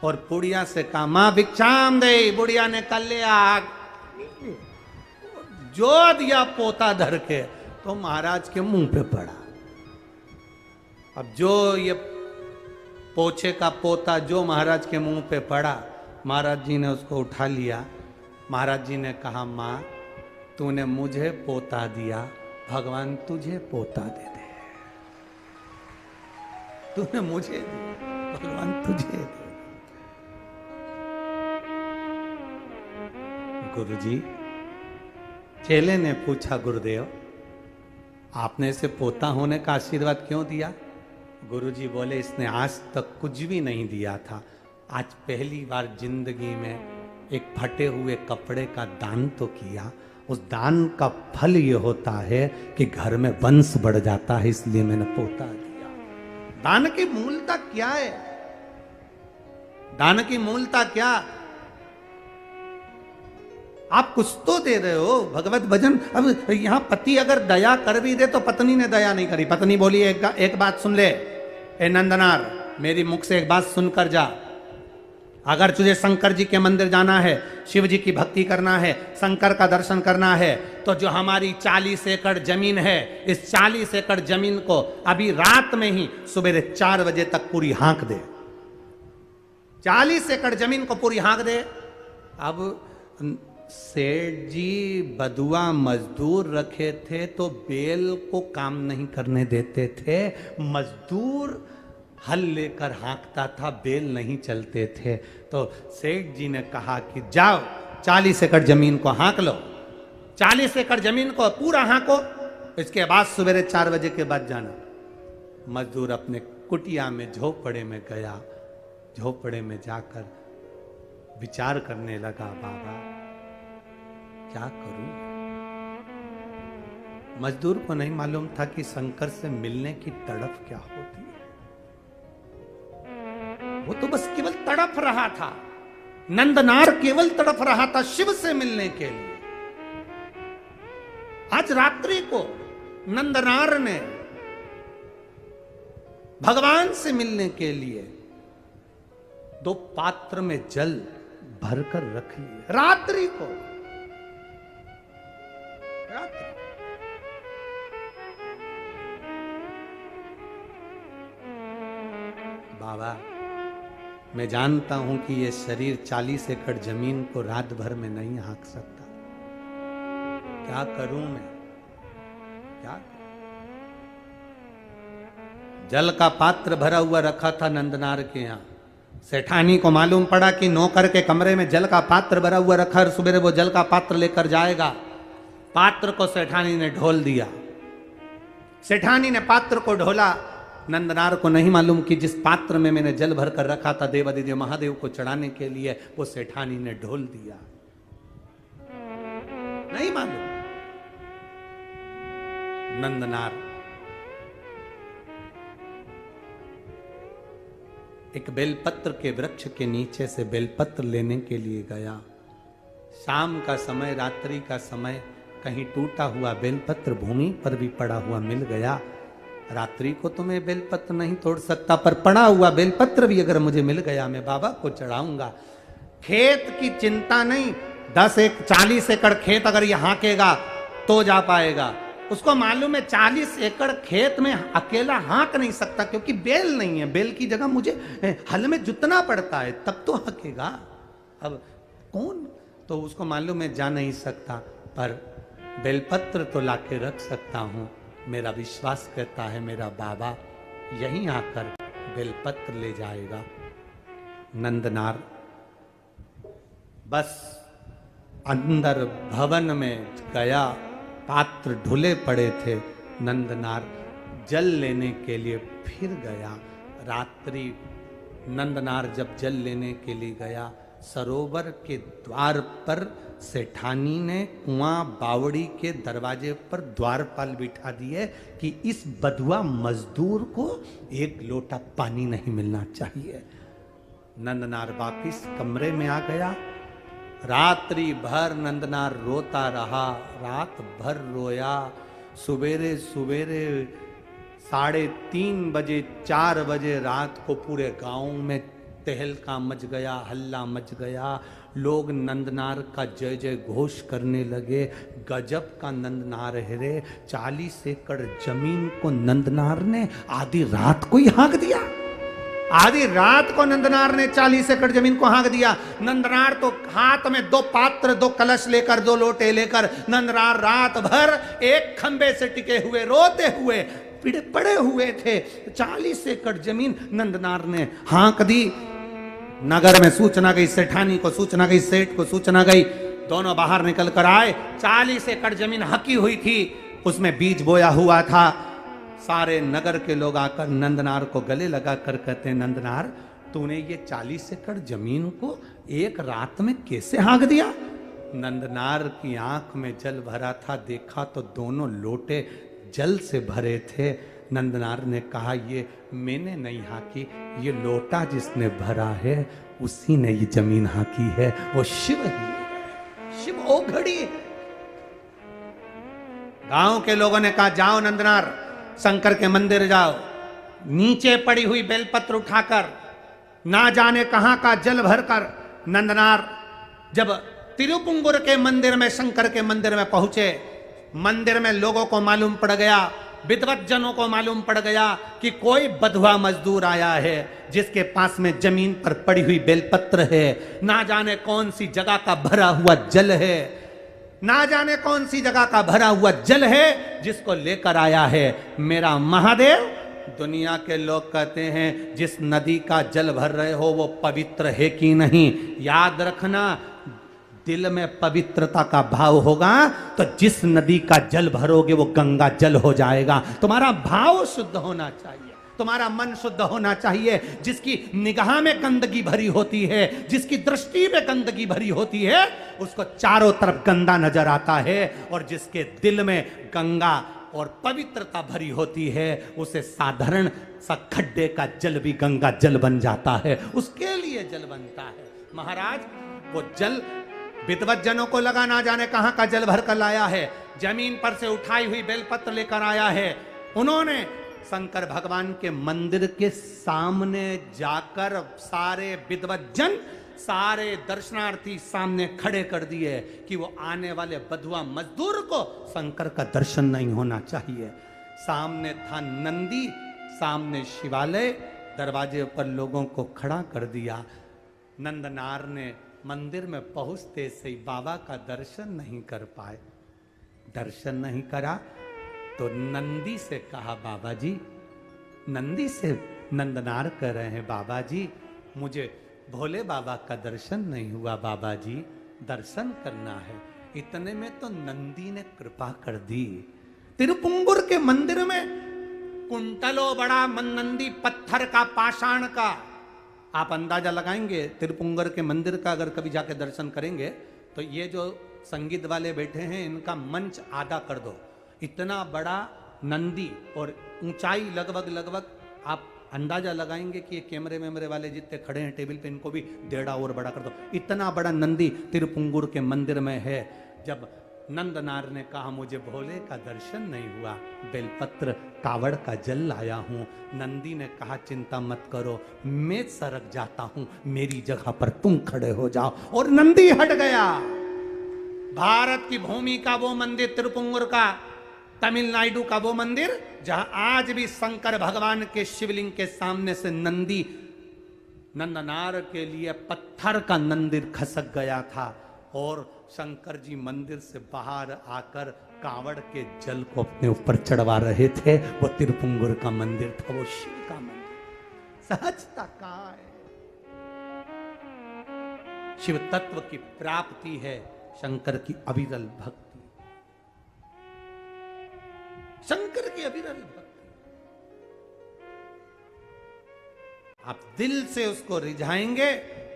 Speaker 1: और बुढ़िया से कहा मां भिक्षाम दे। बुढ़िया ने कर लिया, जो दिया पोता धर के, तो महाराज के मुंह पे पड़ा। अब जो ये पोछे का पोता जो महाराज के मुंह पे पड़ा, महाराज जी ने उसको उठा लिया, महाराज जी ने कहा, माँ तूने मुझे पोता दिया, भगवान तुझे पोता दे दे। तूने मुझे दिया, भगवान तुझे दे दे। गुरुजी, चेले ने पूछा, गुरुदेव आपने इसे पोता होने का आशीर्वाद क्यों दिया? गुरुजी बोले, इसने आज तक कुछ भी नहीं दिया था, आज पहली बार जिंदगी में एक फटे हुए कपड़े का दान तो किया। उस दान का फल ये होता है कि घर में वंश बढ़ जाता है, इसलिए मैंने पोता दिया। दान की मूलता क्या है? दान की मूलता क्या? आप कुछ तो दे रहे हो, भगवत भजन। अब यहां पति अगर दया कर भी दे तो पत्नी ने दया नहीं करी। पत्नी बोली, एक बात सुन ले, ए नंदनार, मेरी मुख से एक बात सुनकर जा। अगर तुझे शंकर जी के मंदिर जाना है, शिव जी की भक्ति करना है, शंकर का दर्शन करना है, तो जो हमारी 40 एकड़ जमीन है, इस 40 एकड़ जमीन को अभी रात में ही सुबह 4 बजे तक पूरी हाँक दे। 40 एकड़ जमीन को पूरी हाँक दे। अब सेठ जी बदुआ मजदूर रखे थे तो बेल को काम नहीं करने देते थे। मजदूर हल लेकर हाँकता था, बेल नहीं चलते थे। तो सेठ जी ने कहा कि जाओ 40 एकड़ जमीन को हाँक लो, 40 एकड़ जमीन को पूरा हाँको, इसके बाद सवेरे 4 बजे के बाद जाना। मजदूर अपने कुटिया में झोपड़े में गया। झोपड़े में जाकर विचार करने लगा, बाबा क्या करूं? मजदूर को नहीं मालूम था कि शंकर से मिलने की तड़प क्या होती है। वो तो बस केवल तड़प रहा था, नंदनार केवल तड़प रहा था शिव से मिलने के लिए। आज रात्रि को नंदनार ने भगवान से मिलने के लिए 2 पात्र में जल भरकर रख लिए। रात्रि को, रात्रि बाबा, मैं जानता हूं कि ये शरीर 40 एकड़ जमीन को रात भर में नहीं हाँक सकता। क्या करूं मैं? क्या करूं? जल का पात्र भरा हुआ रखा था नंदनार के यहां। सेठानी को मालूम पड़ा कि नौकर के कमरे में जल का पात्र भरा हुआ रखा, और सुबह वो जल का पात्र लेकर जाएगा। पात्र को सेठानी ने ढोल दिया। सेठानी ने पात्र को ढोला। नंदनार को नहीं मालूम कि जिस पात्र में मैंने जल भर कर रखा था देवादिदेव महादेव को चढ़ाने के लिए, वो सेठानी ने ढोल दिया। नहीं मालूम। नंदनार एक बेलपत्र के वृक्ष के नीचे से बेलपत्र लेने के लिए गया। शाम का समय, रात्रि का समय, कहीं टूटा हुआ बेलपत्र भूमि पर भी पड़ा हुआ मिल गया। रात्रि को तो मैं बेलपत्र नहीं तोड़ सकता, पर पड़ा हुआ बेलपत्र भी अगर मुझे मिल गया, मैं बाबा को चढ़ाऊंगा। खेत की चिंता नहीं, 40 एकड़ खेत अगर ये हाँकेगा तो जा पाएगा। उसको मालूम है 40 एकड़ खेत में अकेला हाँक नहीं सकता, क्योंकि बेल नहीं है। बेल की जगह मुझे हल में जुतना पड़ता है, तब तो हाँकेगा। अब कौन, तो उसको मालूम है जा नहीं सकता, पर बेलपत्र तो लाके रख सकता हूं। मेरा विश्वास कहता है मेरा बाबा यहीं आकर बेलपत्र ले जाएगा। नंदनार बस अंदर भवन में गया। पात्र ढुले पड़े थे। नंदनार जल लेने के लिए फिर गया। रात्रि नंदनार जब जल लेने के लिए गया, सरोवर के द्वार पर सेठानी ने कुआं बावड़ी के दरवाजे पर द्वारपाल बिठा दिए कि इस बधुआ मजदूर को 1 लोटा पानी नहीं मिलना चाहिए। नंदनार वापिस कमरे में आ गया। रात्रि भर नंदनार रोता रहा, रात भर रोया। सुबेरे सुबेरे 3:30 बजे 4 बजे रात को पूरे गांव में तहलका मच गया, हल्ला मच गया। लोग नंदनार का जय जय घोष करने लगे। गजब का नंदनार है रे, 40 एकड़ जमीन को नंदनार ने आधी रात को ही हाँक दिया। आधी रात को नंदनार ने 40 एकड़ जमीन को हाँक दिया। नंदनार तो हाथ में 2 पात्र 2 कलश लेकर 2 लोटे लेकर नंदनार रात भर एक खंबे से टिके हुए रोते हुए पड़े हुए थे। 40 एकड़ जमीन नंदनार ने हाँक दी। नगर में सूचना गई, सेठानी को सूचना गई, सेठ को सूचना गई। दोनों बाहर निकल कर आए। 40 एकड़ जमीन हकी हुई थी, उसमें बीज बोया हुआ था। सारे नगर के लोग आकर नंदनार को गले लगा कर कहते हैं, नंदनार तूने ये 40 एकड़ जमीन को एक रात में कैसे हाँक दिया? नंदनार की आंख में जल भरा था, देखा तो दोनों लोटे जल से भरे थे। नंदनार ने कहा, ये मैंने नहीं हाँकी, ये लोटा जिसने भरा है उसी ने ये जमीन हाँकी है, वो शिव ही है, शिव ओघड़ी। गांव के लोगों ने कहा, जाओ नंदनार शंकर के मंदिर जाओ, नीचे पड़ी हुई बेलपत्र उठाकर ना जाने कहां का जल भरकर नंदनार जब तिरुपुंगुर के मंदिर में, शंकर के मंदिर में पहुंचे, मंदिर में लोगों को मालूम पड़ गया, विद्वत जनों को मालूम पड़ गया कि कोई बधुआ मजदूर आया है जिसके पास में जमीन पर पड़ी हुई बेलपत्र है, ना जाने कौन सी जगह का भरा हुआ जल है, ना जाने कौन सी जगह का भरा हुआ जल है जिसको लेकर आया है मेरा महादेव। दुनिया के लोग कहते हैं, जिस नदी का जल भर रहे हो वो पवित्र है कि नहीं? याद रखना, दिल में पवित्रता का भाव होगा तो जिस नदी का जल भरोगे वो गंगा जल हो जाएगा। तुम्हारा भाव शुद्ध होना चाहिए, तुम्हारा मन शुद्ध होना चाहिए। जिसकी निगाह में गंदगी भरी होती है, जिसकी दृष्टि में गंदगी भरी होती है, उसको चारों तरफ गंदा नजर आता है, और जिसके दिल में गंगा और पवित्रता भरी होती है उसे साधारण सा खड्डे का जल भी गंगा जल बन जाता है, उसके लिए जल बनता है। महाराज वो जल विद्वत जनों को लगा ना जाने कहां का जल भर कर लाया है, जमीन पर से उठाई हुई बेलपत्र लेकर आया है। उन्होंने शंकर भगवान के मंदिर के सामने जाकर सारे विद्वत जन, सारे दर्शनार्थी सामने खड़े कर दिए कि वो आने वाले बधुआ मजदूर को शंकर का दर्शन नहीं होना चाहिए। सामने था नंदी, सामने शिवालय, दरवाजे पर लोगों को खड़ा कर दिया। नंदनार ने मंदिर में पहुंचते से ही बाबा का दर्शन नहीं कर पाए। दर्शन नहीं करा तो नंदी से कहा, बाबा जी, नंदी से नंदनार कह रहे हैं, बाबा जी मुझे भोले बाबा का दर्शन नहीं हुआ, बाबा जी दर्शन करना है। इतने में तो नंदी ने कृपा कर दी। तिरुपुंगुर के मंदिर में कुंटलों बड़ा नंदी पत्थर का, पाषाण का, आप अंदाजा लगाएंगे तिरुपुंगुर के मंदिर का अगर कभी जाके दर्शन करेंगे तो ये जो संगीत वाले बैठे हैं इनका मंच आधा कर दो, इतना बड़ा नंदी, और ऊंचाई लगभग आप अंदाजा लगाएंगे कि ये कैमरे वेमरे वाले जितने खड़े हैं टेबल पे इनको भी 1.5 और बड़ा कर दो, इतना बड़ा नंदी तिरुपुंगुर के मंदिर में है। जब नंदनार ने कहा, मुझे भोले का दर्शन नहीं हुआ, बेलपत्र कावड़ का जल लाया हूं, नंदी ने कहा, चिंता मत करो, मैं सरक जाता हूं, मेरी जगह पर तुम खड़े हो जाओ, और नंदी हट गया। भारत की भूमि का वो मंदिर तिरुपुंगुर का, तमिलनाडु का वो मंदिर जहां आज भी शंकर भगवान के शिवलिंग के सामने से नंदी, नंदनार के लिए पत्थर का मंदिर खसक गया था, और शंकर जी मंदिर से बाहर आकर कांवड़ के जल को अपने ऊपर चढ़वा रहे थे। वो तिरुपुंगुर का मंदिर था, वो शिव का मंदिर। सहजता कहां है? शिव तत्व की प्राप्ति है शंकर की अविरल भक्ति, शंकर की अविरल भक्ति। आप दिल से उसको रिझाएंगे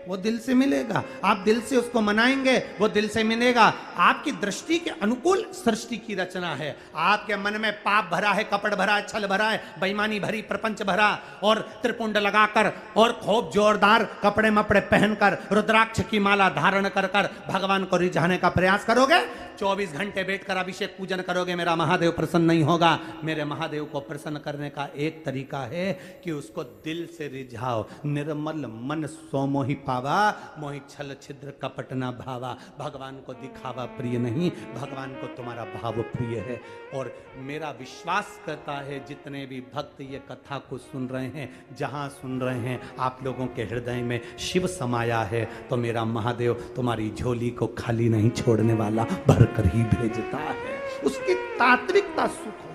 Speaker 1: वो दिल से मिलेगा, आप दिल से उसको मनाएंगे वो दिल से मिलेगा। आपकी दृष्टि के अनुकूल सृष्टि की रचना है। आपके मन में पाप भरा है, कपट भरा है, छल भरा है, बेईमानी भरी, प्रपंच भरा, और त्रिपुंड लगाकर और खूब जोरदार कपड़े मपड़े पहनकर रुद्राक्ष की माला धारण कर कर भगवान को रिझाने का प्रयास करोगे 24 घंटे बैठकर अभिषेक पूजन करोगे, मेरा महादेव प्रसन्न नहीं होगा। मेरे महादेव को प्रसन्न करने का एक तरीका है कि उसको दिल से रिझाओ। निर्मल मन सो मोहि पावा, मोहि छल छिद्र कपट न भावा। भगवान को दिखावा प्रिय नहीं, भगवान को तुम्हारा भाव प्रिय है। और मेरा विश्वास करता है जितने भी भक्त ये कथा को सुन रहे हैं, जहां सुन रहे हैं, आप लोगों के हृदय में शिव समाया है, तो मेरा महादेव तुम्हारी झोली को खाली नहीं छोड़ने वाला, भरकर ही भेजता है। उसकी तात्विकता सुख हो।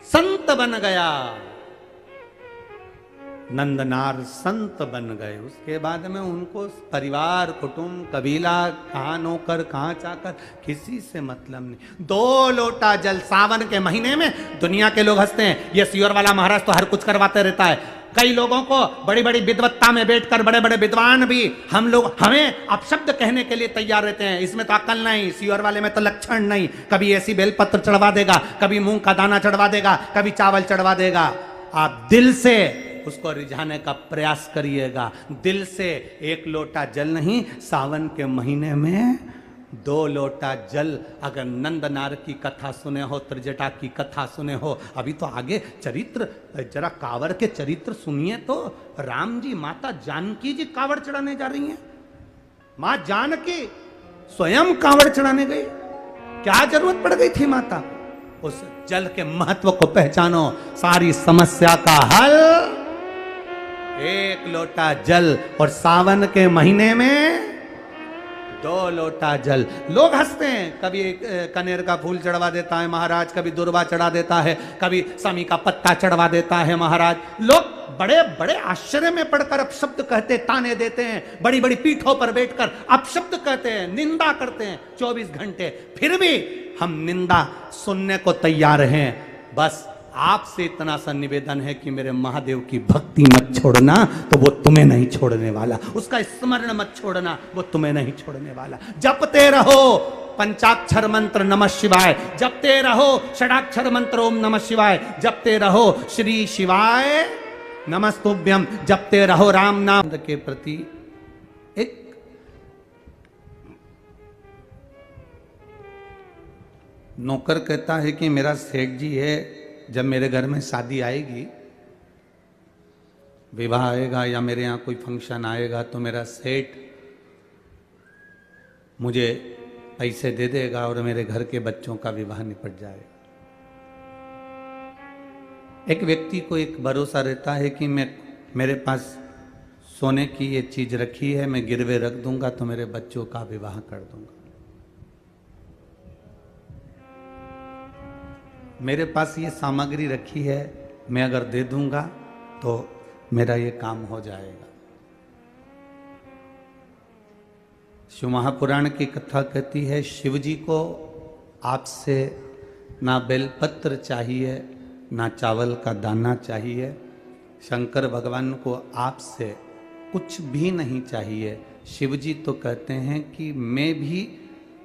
Speaker 1: संत बन गया, नंदनार संत बन गए। उसके बाद में उनको परिवार, कुटुंब, कबीला, कहाँ नौकर, कहाँ चाकर, किसी से मतलब नहीं। 2 लोटा जल सावन के महीने में दुनिया के लोग हंसते हैं, ये सियोर वाला महाराज तो हर कुछ करवाते रहता है। कई लोगों को बड़ी बड़ी विद्वत्ता में बैठकर बड़े बड़े विद्वान भी हमें अपशब्द कहने के लिए तैयार रहते हैं। इसमें तो अकल नहीं, सियोर वाले में तो लक्षण नहीं। कभी ऐसी बेलपत्र चढ़वा देगा, कभी मूंग का दाना चढ़वा देगा, कभी चावल चढ़वा देगा। आप दिल से उसको रिझाने का प्रयास करिएगा। दिल से 1 लोटा जल नहीं, सावन के महीने में 2 लोटा जल। अगर नंदनार की कथा सुने हो, त्रिजटा की कथा सुने हो, अभी तो आगे चरित्र, जरा कांवर के चरित्र सुनिए तो। राम जी, माता जानकी जी कांवड़ चढ़ाने जा रही हैं। मां जानकी स्वयं कांवड़ चढ़ाने गई, क्या जरूरत पड़ गई थी माता? उस जल के महत्व को पहचानो, सारी समस्या का हल 1 लोटा जल। और सावन के महीने में 2 लोटा जल। लोग हंसते हैं, कभी कनेर का फूल चढ़वा देता है महाराज, कभी दुर्वा चढ़ा देता है, कभी समी का पत्ता चढ़वा देता है महाराज। लोग बड़े बड़े आश्चर्य में पड़कर अपशब्द कहते, ताने देते हैं, बड़ी बड़ी पीठों पर बैठकर अपशब्द कहते हैं, निंदा करते हैं 24 घंटे। फिर भी हम निंदा सुनने को तैयार हैं। बस आपसे इतना सा निवेदन है कि मेरे महादेव की भक्ति मत छोड़ना, तो वो तुम्हें नहीं छोड़ने वाला। उसका स्मरण मत छोड़ना, वो तुम्हें नहीं छोड़ने वाला। जपते रहो पंचाक्षर मंत्र नमः शिवाय, जपते रहो षडाक्षर मंत्र ओम नमः शिवाय, जपते रहो श्री शिवाय नमस्तुभ्यम, जपते रहो राम नाम के प्रति। एक नौकर कहता है कि मेरा सेठ जी है, जब मेरे घर में शादी आएगी, विवाह आएगा या मेरे यहाँ कोई फंक्शन आएगा, तो मेरा सेठ मुझे पैसे दे देगा और मेरे घर के बच्चों का विवाह निपट जाएगा। एक व्यक्ति को एक भरोसा रहता है कि मेरे पास सोने की ये चीज रखी है, मैं गिरवे रख दूंगा तो मेरे बच्चों का विवाह कर दूंगा। मेरे पास ये सामग्री रखी है, मैं अगर दे दूंगा तो मेरा ये काम हो जाएगा। शिव महापुराण की कथा कहती है, शिव जी को आपसे ना बेलपत्र चाहिए, ना चावल का दाना चाहिए। शंकर भगवान को आपसे कुछ भी नहीं चाहिए। शिव जी तो कहते हैं कि मैं भी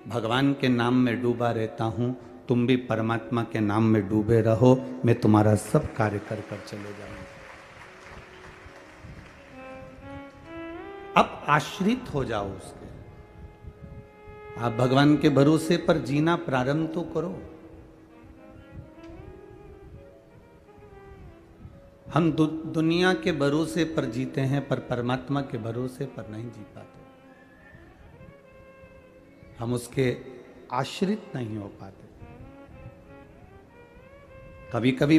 Speaker 1: भगवान के नाम में डूबा रहता हूँ, तुम भी परमात्मा के नाम में डूबे रहो, मैं तुम्हारा सब कार्य कर कर चले जाऊंगा। अब आश्रित हो जाओ उसके। आप भगवान के भरोसे पर जीना प्रारंभ तो करो। हम दुनिया के भरोसे पर जीते हैं, पर परमात्मा के भरोसे पर नहीं जी पाते। हम उसके आश्रित नहीं हो पाते। कभी कभी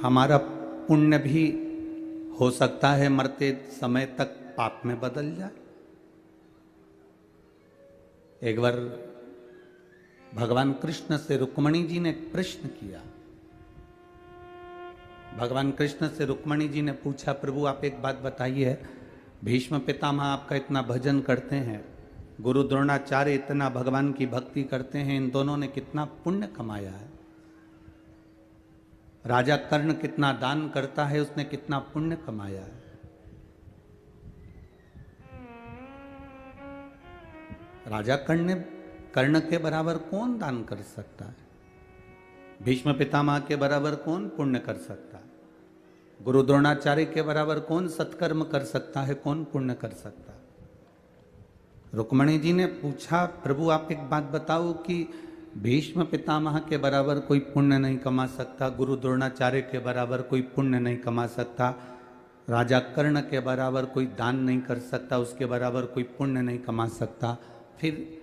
Speaker 1: हमारा पुण्य भी हो सकता है मरते समय तक पाप में बदल जाए। एक बार भगवान कृष्ण से रुक्मणी जी ने प्रश्न किया। भगवान कृष्ण से रुक्मणी जी ने पूछा, प्रभु आप एक बात बताइए, भीष्म पितामह आपका इतना भजन करते हैं, गुरु द्रोणाचार्य इतना भगवान की भक्ति करते हैं, इन दोनों ने कितना पुण्य कमाया है? राजा कर्ण कितना दान करता है, उसने कितना पुण्य कमाया है? राजा कर्ण के बराबर कौन दान कर सकता है? भीष्म पितामह के बराबर कौन पुण्य कर सकता है? गुरु द्रोणाचार्य के बराबर कौन सत्कर्म कर सकता है, कौन पुण्य कर सकता है? रुक्मणी जी ने पूछा, प्रभु आप एक बात बताओ कि भीष्म पितामह के बराबर कोई पुण्य नहीं कमा सकता, गुरु द्रोणाचार्य के बराबर कोई पुण्य नहीं कमा सकता, राजा कर्ण के बराबर कोई दान नहीं कर सकता, उसके बराबर कोई पुण्य नहीं कमा सकता, फिर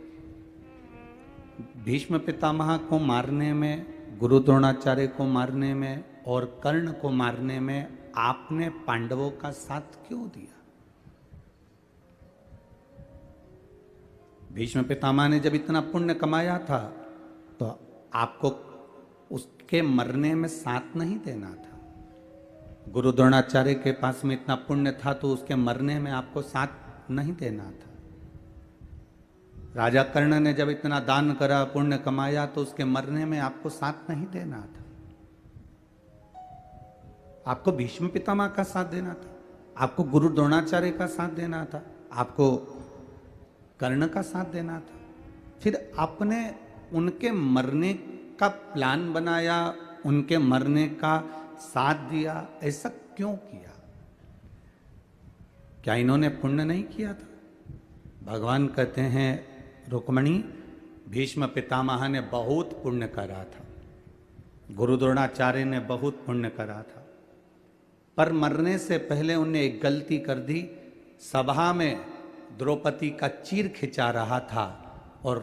Speaker 1: भीष्म पितामह को मारने में, गुरु द्रोणाचार्य को मारने में और कर्ण को मारने में आपने पांडवों का साथ क्यों दिया? भीष्म पितामह ने जब इतना पुण्य कमाया था तो आपको उसके मरने में साथ नहीं देना था। गुरु द्रोणाचार्य के पास में इतना पुण्य था तो उसके मरने में आपको साथ नहीं देना था। राजा कर्ण ने जब इतना दान करा, पुण्य कमाया, तो उसके मरने में आपको साथ नहीं देना था। आपको भीष्म पितामह का साथ देना था, आपको गुरु द्रोणाचार्य का साथ देना था, आपको कर्ण का साथ देना था। फिर आपने उनके मरने का प्लान बनाया, उनके मरने का साथ दिया, ऐसा क्यों किया? क्या इन्होंने पुण्य नहीं किया था? भगवान कहते हैं, रुक्मणी, भीष्म पितामह ने बहुत पुण्य करा था, गुरु द्रोणाचार्य ने बहुत पुण्य करा था, पर मरने से पहले उन्हें एक गलती कर दी। सभा में द्रौपदी का चीर खिंचा रहा था और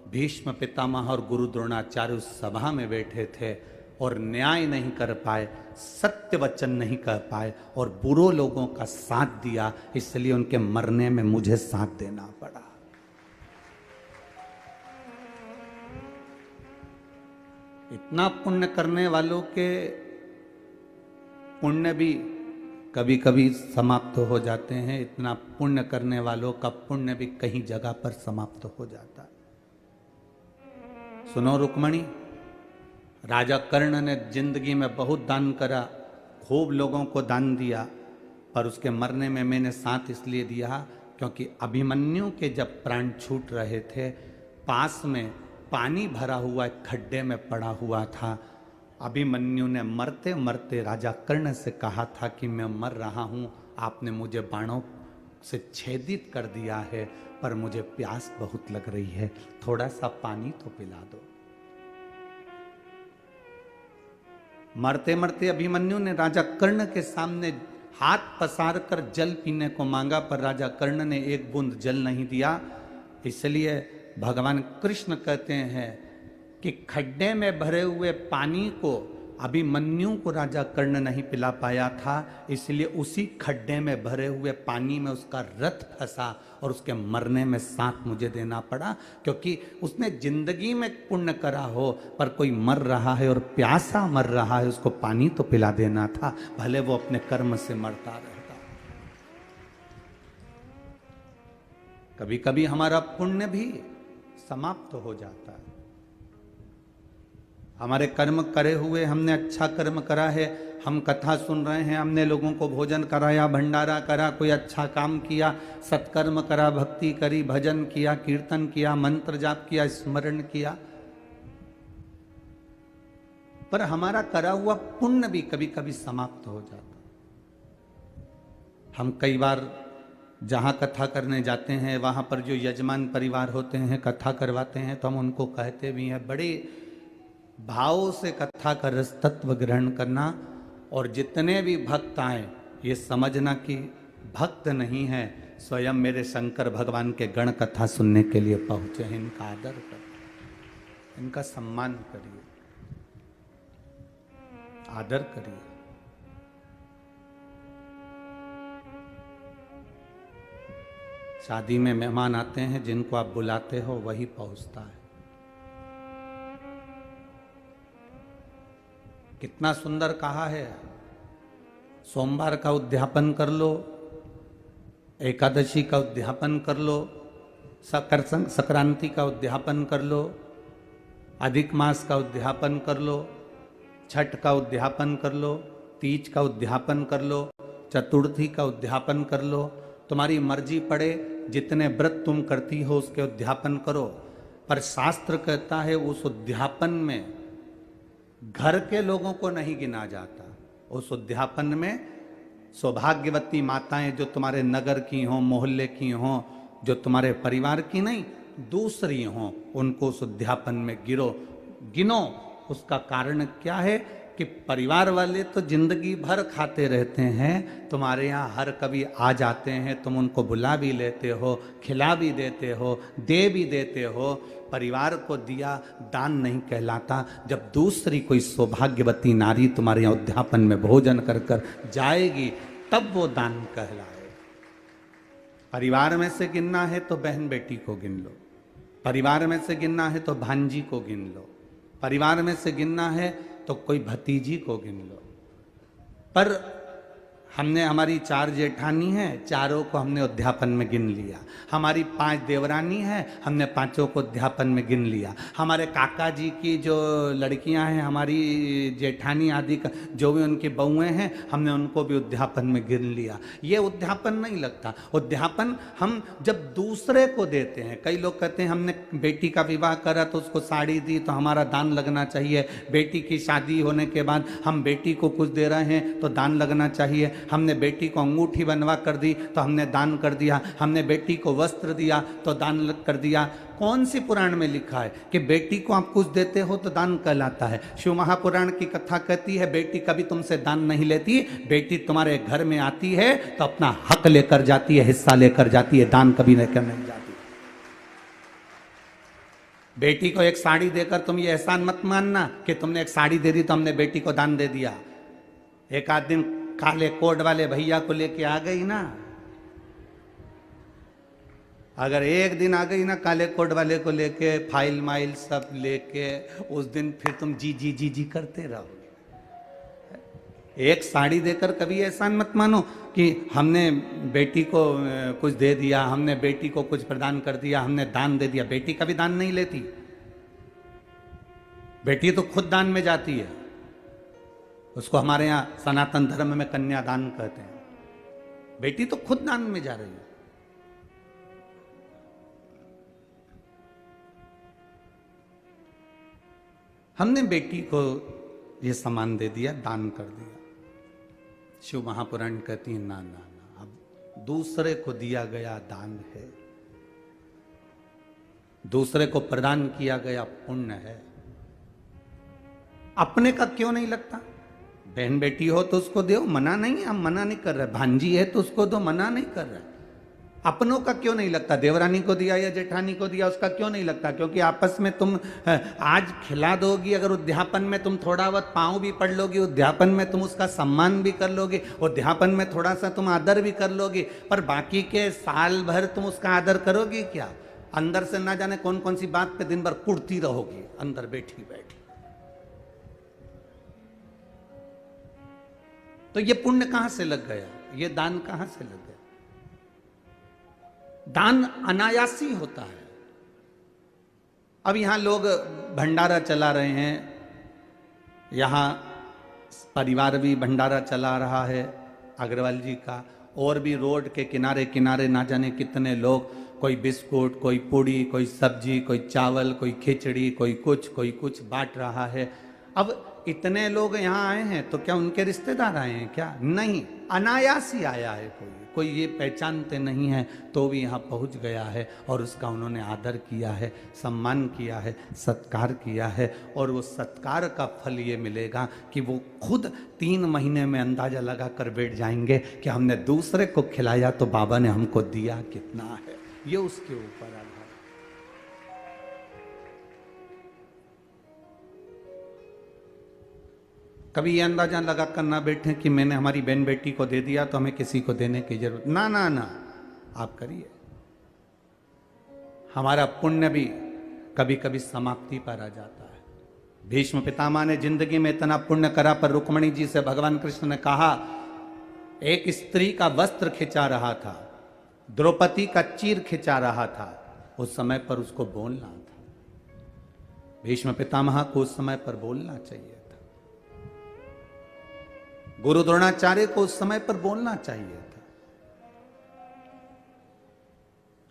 Speaker 1: भीष्म पितामह और गुरु द्रोणाचार्य उस सभा में बैठे थे और न्याय नहीं कर पाए, सत्य वचन नहीं कर पाए और बुरे लोगों का साथ दिया, इसलिए उनके मरने में मुझे साथ देना पड़ा। इतना पुण्य करने वालों के पुण्य भी कभी कभी समाप्त हो जाते हैं, इतना पुण्य करने वालों का पुण्य भी कहीं जगह पर समाप्त हो जाता है। सुनो रुक्मणी, राजा कर्ण ने जिंदगी में बहुत दान करा, खूब लोगों को दान दिया, पर उसके मरने में मैंने साथ इसलिए दिया क्योंकि अभिमन्यु के जब प्राण छूट रहे थे, पास में पानी भरा हुआ एक खड्डे में पड़ा हुआ था। अभिमन्यु ने मरते मरते राजा कर्ण से कहा था कि मैं मर रहा हूँ, आपने मुझे बाणों से छेदित कर दिया है, पर मुझे प्यास बहुत लग रही है, थोड़ा सा पानी तो पिला दो। मरते मरते अभिमन्यु ने राजा कर्ण के सामने हाथ पसार कर जल पीने को मांगा, पर राजा कर्ण ने एक बूंद जल नहीं दिया। इसलिए भगवान कृष्ण कहते हैं कि खड्डे में भरे हुए पानी को अभिमन्यु को राजा कर्ण नहीं पिला पाया था, इसलिए उसी खड्डे में भरे हुए पानी में उसका रथ फंसा और उसके मरने में साथ मुझे देना पड़ा, क्योंकि उसने जिंदगी में पुण्य करा हो, पर कोई मर रहा है और प्यासा मर रहा है, उसको पानी तो पिला देना था, भले वो अपने कर्म से मरता रहता। कभी कभी हमारा पुण्य भी समाप्त हो जाता है। हमारे कर्म करे हुए, हमने अच्छा कर्म करा है, हम कथा सुन रहे हैं, हमने लोगों को भोजन कराया, भंडारा करा, कोई अच्छा काम किया, सत्कर्म करा, भक्ति करी, भजन किया, कीर्तन किया, मंत्र जाप किया, स्मरण किया, पर हमारा करा हुआ पुण्य भी कभी कभी समाप्त हो जाता। हम कई बार जहाँ कथा करने जाते हैं, वहाँ पर जो यजमान परिवार होते हैं, कथा करवाते हैं, तो हम उनको कहते भी हैं, बड़े भाव से कथा का रस तत्व ग्रहण करना, और जितने भी भक्त आए ये समझना कि भक्त नहीं है, स्वयं मेरे शंकर भगवान के गण कथा सुनने के लिए पहुंचे हैं। इनका आदर करिए, इनका सम्मान करिए, आदर करिए। शादी में मेहमान आते हैं, जिनको आप बुलाते हो वही पहुंचता है। कितना सुंदर कहा है, सोमवार का उद्यापन कर लो, एकादशी का उद्यापन कर लो, संक्रांति का उद्यापन कर लो, अधिक मास का उद्यापन कर लो, छठ का उद्यापन कर लो, तीज का उद्यापन कर लो, चतुर्थी का उद्यापन कर लो, तुम्हारी मर्जी पड़े, जितने व्रत तुम करती हो उसके उद्यापन करो। पर शास्त्र कहता है उस उद्यापन में घर के लोगों को नहीं गिना जाता। उस उद्यापन में सौभाग्यवती माताएं जो तुम्हारे नगर की हों, मोहल्ले की हों, जो तुम्हारे परिवार की नहीं दूसरी हों, उनको उस उद्यापन में गिनो। उसका कारण क्या है कि परिवार वाले तो जिंदगी भर खाते रहते हैं, तुम्हारे यहाँ हर कभी आ जाते हैं, तुम उनको बुला भी लेते हो, खिला भी देते हो, दे भी देते हो। परिवार को दिया दान नहीं कहलाता। जब दूसरी कोई सौभाग्यवती नारी तुम्हारे यहाँ उद्यापन में भोजन कर कर जाएगी, तब वो दान कहलाए। परिवार में से गिनना है तो बहन बेटी को गिन लो, परिवार में से गिनना है तो भांजी को गिन लो, परिवार में से गिनना है तो कोई भतीजी को गिन लो। पर हमने, हमारी 4 जेठानी है, चारों को हमने उद्यापन में गिन लिया। हमारी 5 देवरानी है, हमने 5 को उद्यापन में गिन लिया। हमारे काका जी की जो लड़कियां हैं, हमारी जेठानी आदि का जो भी उनकी बहुएं हैं, हमने उनको भी उद्यापन में गिन लिया। ये उद्यापन नहीं लगता। उद्यापन हम जब दूसरे को देते हैं, कई लोग कहते हैं हमने बेटी का विवाह करा तो उसको साड़ी दी तो हमारा दान लगना चाहिए, बेटी की शादी होने के बाद हम बेटी को कुछ दे रहे हैं तो दान लगना चाहिए, हमने बेटी को अंगूठी बनवा कर दी तो हमने दान कर दिया, हमने बेटी को वस्त्र दिया तो दान कर दिया। कौन सी पुराण में लिखा है कि बेटी को आप कुछ देते हो तो दान कहलाता है? शिव महापुराण की कथा कहती है बेटी कभी तुमसे दान नहीं लेती, बेटी तुम्हारे घर में आती है तो अपना हक लेकर जाती है, हिस्सा लेकर जाती है, दान कभी लेकर नहीं जाती। बेटी को एक साड़ी देकर तुम ये एहसान मत मानना कि तुमने एक साड़ी दे दी तो हमने बेटी को दान दे दिया। एक आध दिन काले कोट वाले भैया को लेके आ गई ना, अगर एक दिन आ गई ना काले कोट वाले को लेके, फाइल माइल सब लेके, उस दिन फिर तुम जी जी जी जी करते रहोगे। एक साड़ी देकर कभी एहसान मत मानो कि हमने बेटी को कुछ दे दिया, हमने बेटी को कुछ प्रदान कर दिया, हमने दान दे दिया। बेटी कभी दान नहीं लेती, बेटी तो खुद दान में जाती है। उसको हमारे यहाँ सनातन धर्म में कन्यादान कहते हैं। बेटी तो खुद दान में जा रही है। हमने बेटी को ये सामान दे दिया, दान कर दिया। शिव महापुराण कहती है ना ना ना, अब दूसरे को दिया गया दान है, दूसरे को प्रदान किया गया पुण्य है। अपने का क्यों नहीं लगता? बहन बेटी हो तो उसको दो, मना नहीं, हम मना नहीं कर रहे। भांजी है तो उसको दो, मना नहीं कर रहे। अपनों का क्यों नहीं लगता? देवरानी को दिया या जेठानी को दिया, उसका क्यों नहीं लगता? क्योंकि आपस में तुम आज खिला दोगी, अगर उद्यापन में तुम थोड़ा बहुत पाँव भी पड़ लोगी, उद्यापन में तुम उसका सम्मान भी कर लोगी, उद्यापन में थोड़ा सा तुम आदर भी कर लोगी, पर बाकी के साल भर तुम उसका आदर करोगी क्या? अंदर से ना जाने कौन कौन सी बात पे दिन भर कुड़ती रहोगी, अंदर बैठी बैठी। तो ये पुण्य कहां से लग गया? ये दान कहां से लग गया? दान अनायासी होता है। अब यहां लोग भंडारा चला रहे हैं, यहां परिवार भी भंडारा चला रहा है अग्रवाल जी का, और भी रोड के किनारे किनारे ना जाने कितने लोग, कोई बिस्कुट, कोई पूड़ी, कोई सब्जी, कोई चावल, कोई खिचड़ी, कोई कुछ बांट रहा है। अब इतने लोग यहाँ आए हैं तो क्या उनके रिश्तेदार आए हैं क्या? नहीं, अनायासी आया है। कोई ये पहचानते नहीं है तो भी यहाँ पहुँच गया है और उसका उन्होंने आदर किया है, सम्मान किया है, सत्कार किया है। और वो सत्कार का फल ये मिलेगा कि वो खुद 3 महीने में अंदाजा लगा कर बैठ जाएंगे कि हमने दूसरे को खिलाया तो बाबा ने हमको दिया कितना है। ये उसके ऊपर आधार। कभी ये अंदाजा लगा कर ना बैठे कि मैंने हमारी बहन बेटी को दे दिया तो हमें किसी को देने की जरूरत ना ना ना, आप करिए। हमारा पुण्य भी कभी कभी समाप्ति पर आ जाता है। भीष्म पितामह ने जिंदगी में इतना पुण्य करा, पर रुक्मणी जी से भगवान कृष्ण ने कहा, एक स्त्री का वस्त्र खिंचा रहा था, द्रौपदी का चीर खिंचा रहा था, उस समय पर उसको बोलना था। भीष्म पितामह को उस समय पर बोलना चाहिए। गुरु द्रोणाचार्य को उस समय पर बोलना चाहिए था।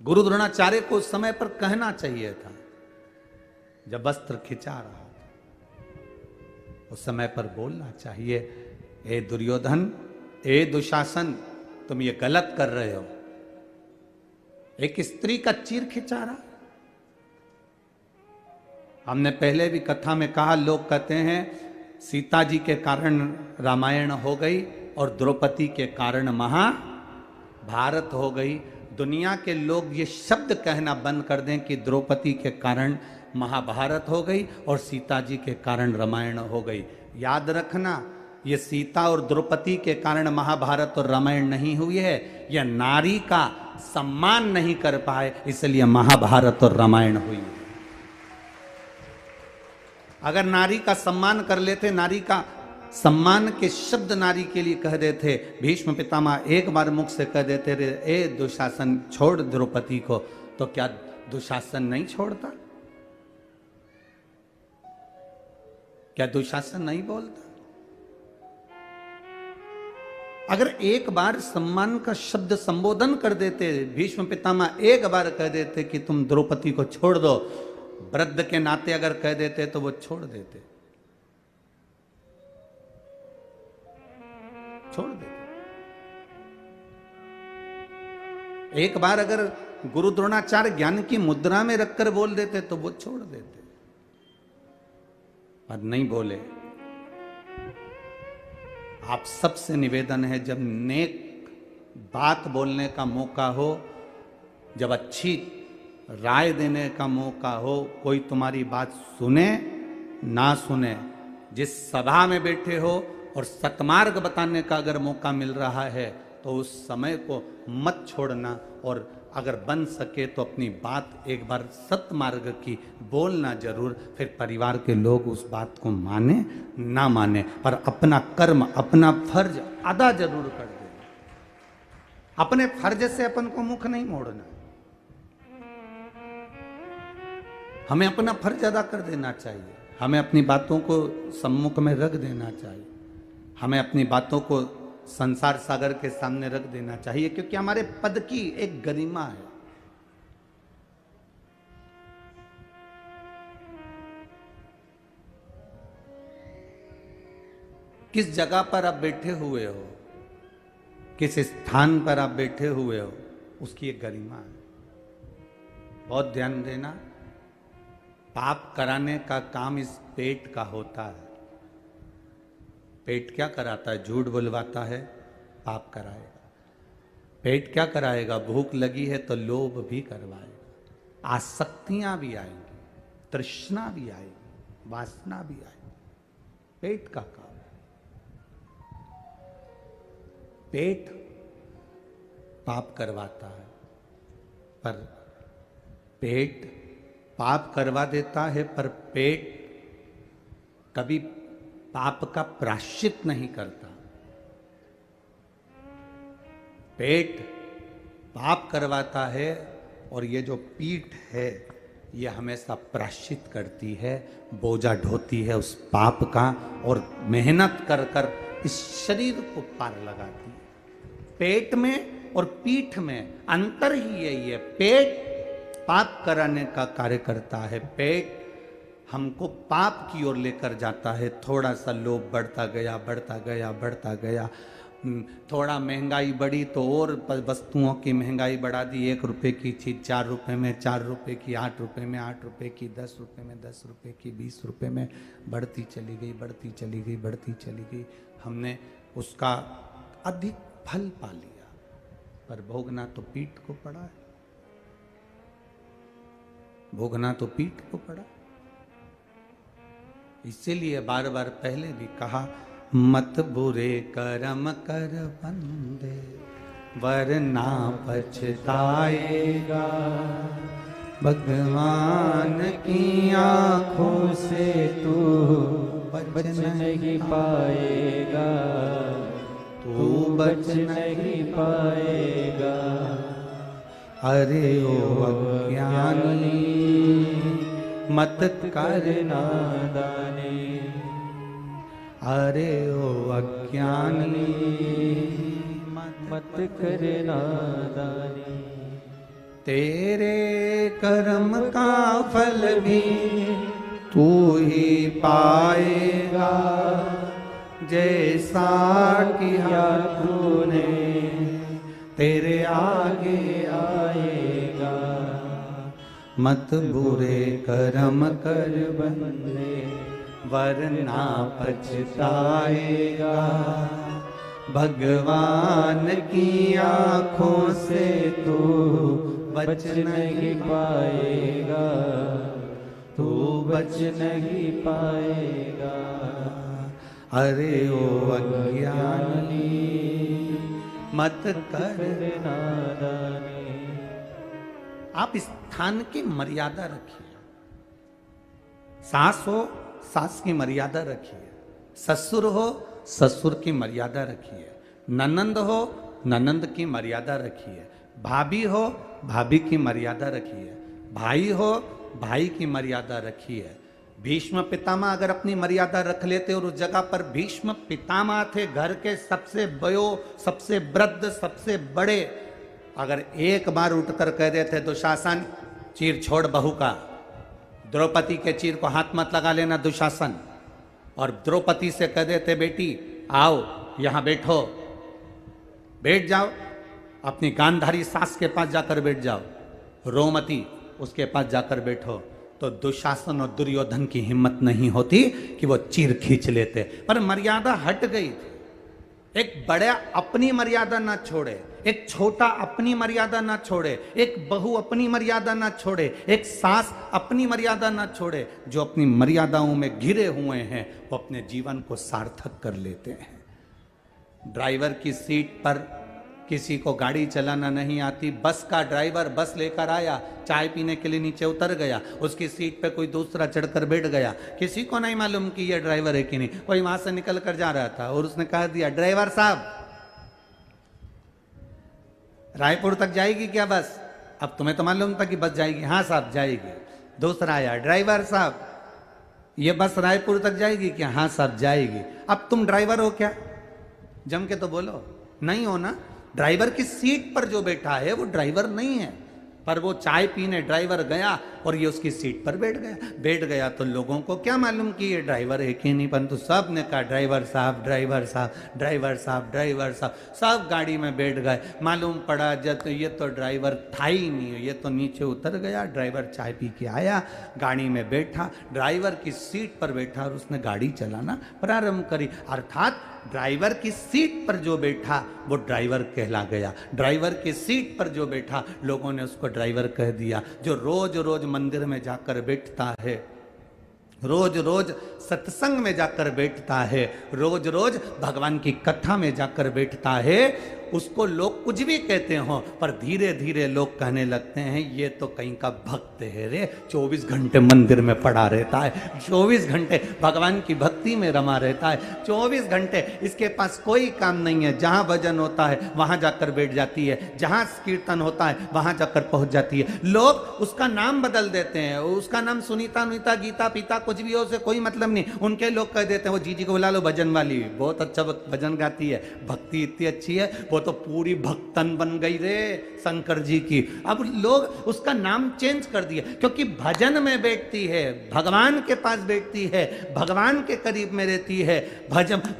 Speaker 1: गुरु द्रोणाचार्य को उस समय पर कहना चाहिए था। जब वस्त्र खिंचा रहा था उस समय पर बोलना चाहिए, ए दुर्योधन, ए दुशासन, तुम ये गलत कर रहे हो, एक स्त्री का चीर खिंचा रहा। हमने पहले भी कथा में कहा, लोग कहते हैं सीता जी के कारण रामायण हो गई और द्रौपदी के कारण महाभारत हो गई। दुनिया के लोग ये शब्द कहना बंद कर दें कि द्रौपदी के कारण महाभारत हो गई और सीता जी के कारण रामायण हो गई। याद रखना, ये सीता और द्रौपदी के कारण महाभारत और रामायण नहीं हुई है, यह नारी का सम्मान नहीं कर पाए इसलिए महाभारत और रामायण हुई। अगर नारी का सम्मान कर लेते, नारी का सम्मान के शब्द नारी के लिए कह देते, भीष्म पितामह एक बार मुख से कह देते रे, ए दुशासन छोड़ द्रौपदी को, तो क्या दुशासन नहीं छोड़ता? क्या दुशासन नहीं बोलता? अगर एक बार सम्मान का शब्द संबोधन कर देते, भीष्म पितामह एक बार कह देते कि तुम द्रौपदी को छोड़ दो, वृद्ध के नाते अगर कह देते तो वो छोड़ देते, छोड़ देते। एक बार अगर गुरु द्रोणाचार्य ज्ञान की मुद्रा में रखकर बोल देते तो वो छोड़ देते, पर नहीं बोले। आप सबसे निवेदन है, जब नेक बात बोलने का मौका हो, जब अच्छी राय देने का मौका हो, कोई तुम्हारी बात सुने ना सुने, जिस सभा में बैठे हो और सतमार्ग बताने का अगर मौका मिल रहा है तो उस समय को मत छोड़ना, और अगर बन सके तो अपनी बात एक बार सतमार्ग की बोलना जरूर। फिर परिवार के लोग उस बात को माने ना माने, पर अपना कर्म, अपना फर्ज अदा जरूर कर देना। अपने फर्ज से अपन को मुख नहीं मोड़ना, हमें अपना फर्ज अदा कर देना चाहिए। हमें अपनी बातों को सम्मुख में रख देना चाहिए, हमें अपनी बातों को संसार सागर के सामने रख देना चाहिए, क्योंकि हमारे पद की एक गरिमा है। किस जगह पर आप बैठे हुए हो, किस स्थान पर आप बैठे हुए हो, उसकी एक गरिमा है। बहुत ध्यान देना, पाप कराने का काम इस पेट का होता है। पेट क्या कराता है? झूठ बुलवाता है, पाप कराएगा। पेट क्या कराएगा? भूख लगी है तो लोभ भी करवाएगा, आसक्तियां भी आएंगी, तृष्णा भी आएगी, वासना भी आएगी। पेट का काम है। पेट पाप करवाता है, पर पेट पाप करवा देता है, पर पेट कभी पाप का प्रायश्चित नहीं करता। पेट पाप करवाता है और ये जो पीठ है ये हमेशा प्रायश्चित करती है, बोझा ढोती है उस पाप का, और मेहनत कर कर इस शरीर को पार लगाती है। पेट में और पीठ में अंतर ही यही है। पेट पाप कराने का कार्य करता है, पेट हमको पाप की ओर लेकर जाता है। थोड़ा सा लोभ बढ़ता गया, बढ़ता गया, बढ़ता गया। थोड़ा महंगाई बढ़ी तो और वस्तुओं की महंगाई बढ़ा दी। 1 रुपए की चीज़ 4 रुपए में, 4 रुपए की 8 रुपए में, 8 रुपए की 10 रुपए में, 10 रुपए की 20 रुपए में बढ़ती चली गई, बढ़ती चली गई, बढ़ती चली गई। हमने उसका अधिक फल पा लिया, पर भोगना तो पीठ को पड़ा है, भोगना तो पीठ को पड़ा। इसीलिए बार बार पहले भी कहा, मत बुरे कर्म कर बंदे वरना पछताएगा, भगवान की आंखों से तू बच नहीं पाएगा, तू बच नहीं पाएगा। अरे ओ अज्ञानी मत कर नादानी, अरे ओ अज्ञानी
Speaker 2: मत कर नादानी।
Speaker 1: तेरे कर्म का फल भी तू ही पाएगा, जैसा किया तूने तेरे आगे आएगा। मत बुरे कर्म कर
Speaker 2: बंदे
Speaker 1: वरना पछताएगा। भगवान की आंखों से तू
Speaker 2: बच नहीं पाएगा, तू बच नहीं पाएगा।
Speaker 1: अरे ओ अज्ञानी मत कर
Speaker 2: नादानी।
Speaker 1: आप स्थान की मर्यादा रखिए। सास हो सास की मर्यादा रखिए, ससुर हो ससुर की मर्यादा रखिए, ननंद हो ननंद की मर्यादा रखिए, भाभी हो भाभी की मर्यादा रखिए, भाई हो भाई की मर्यादा रखिए। भीष्म पितामह अगर अपनी मर्यादा रख लेते और उस जगह पर भीष्म पितामह थे, घर के सबसे बयो सबसे वृद्ध सबसे बड़े, अगर एक बार उठकर कह देते दुशासन चीर छोड़ बहू का, द्रौपदी के चीर को हाथ मत लगा लेना दुशासन, और द्रौपदी से कह देते बेटी आओ यहां बैठो, बैठ जाओ, अपनी गांधारी सास के पास जाकर बैठ जाओ, रोमती उसके पास जाकर बैठो, तो दुशासन और दुर्योधन की हिम्मत नहीं होती कि वो चीर खींच लेते। पर मर्यादा हट गई थी। एक बड़ा अपनी मर्यादा ना छोड़े, एक छोटा अपनी मर्यादा ना छोड़े, एक बहू अपनी मर्यादा ना छोड़े, एक सास अपनी मर्यादा ना छोड़े। जो अपनी मर्यादाओं में घिरे हुए हैं वो अपने जीवन को सार्थक कर लेते हैं। ड्राइवर की सीट पर किसी को गाड़ी चलाना नहीं आती, बस का ड्राइवर बस लेकर आया, चाय पीने के लिए नीचे उतर गया, उसकी सीट पे कोई दूसरा चढ़कर बैठ गया, किसी को नहीं मालूम कि ये ड्राइवर है कि नहीं। कोई वहां से निकल कर जा रहा था और उसने कह दिया ड्राइवर साहब रायपुर तक जाएगी क्या बस? अब तुम्हें तो मालूम था कि बस जाएगी। हाँ साहब जाएगी। दूसरा आया ड्राइवर साहब ये बस रायपुर तक जाएगी क्या? हाँ साहब जाएगी। अब तुम ड्राइवर हो क्या? जम के तो बोलो नहीं हो ना। ड्राइवर की सीट पर जो बैठा है वो ड्राइवर नहीं है, पर वो चाय पीने ड्राइवर गया और ये उसकी सीट पर बैठ गया तो लोगों को क्या मालूम कि ये ड्राइवर है कि नहीं, परंतु सब ने कहा ड्राइवर साहब ड्राइवर साहब ड्राइवर साहब ड्राइवर साहब। सब गाड़ी में बैठ गए। मालूम पड़ा जब तो ये तो ड्राइवर था ही नहीं, ये तो नीचे उतर गया। ड्राइवर चाय पी के आया, गाड़ी में बैठा, ड्राइवर की सीट पर बैठा और उसने गाड़ी चलाना प्रारंभ करी। अर्थात ड्राइवर की सीट पर जो बैठा वो ड्राइवर कहला गया। ड्राइवर की सीट पर जो बैठा लोगों ने उसको ड्राइवर कह दिया। जो रोज रोज मंदिर में जाकर बैठता है, रोज रोज सत्संग में जाकर बैठता है, रोज रोज भगवान की कथा में जाकर बैठता है, उसको लोग कुछ भी कहते हो, पर धीरे धीरे लोग कहने लगते हैं ये तो कहीं का भक्त है रे, 24 घंटे मंदिर में पड़ा रहता है, 24 घंटे भगवान की भक्ति में रमा रहता है, 24 घंटे इसके पास कोई काम नहीं है। जहाँ भजन होता है वहाँ जाकर बैठ जाती है, जहाँ कीर्तन होता है वहाँ जाकर पहुँच जाती है। लोग उसका नाम बदल देते हैं, उसका नाम सुनीता नुनीता गीता पीता कुछ भी हो, उसे कोई मतलब नहीं। उनके लोग कह देते हैं वो जीजी को बुला लो भजन वाली, बहुत अच्छा भजन गाती है, भक्ति इतनी अच्छी है, वो तो पूरी भक्तन बन गई रे शंकर जी की। अब लोग उसका नाम चेंज कर दिया क्योंकि भजन में बैठती है, भगवान के पास बैठती है, भगवान के करीब में रहती है,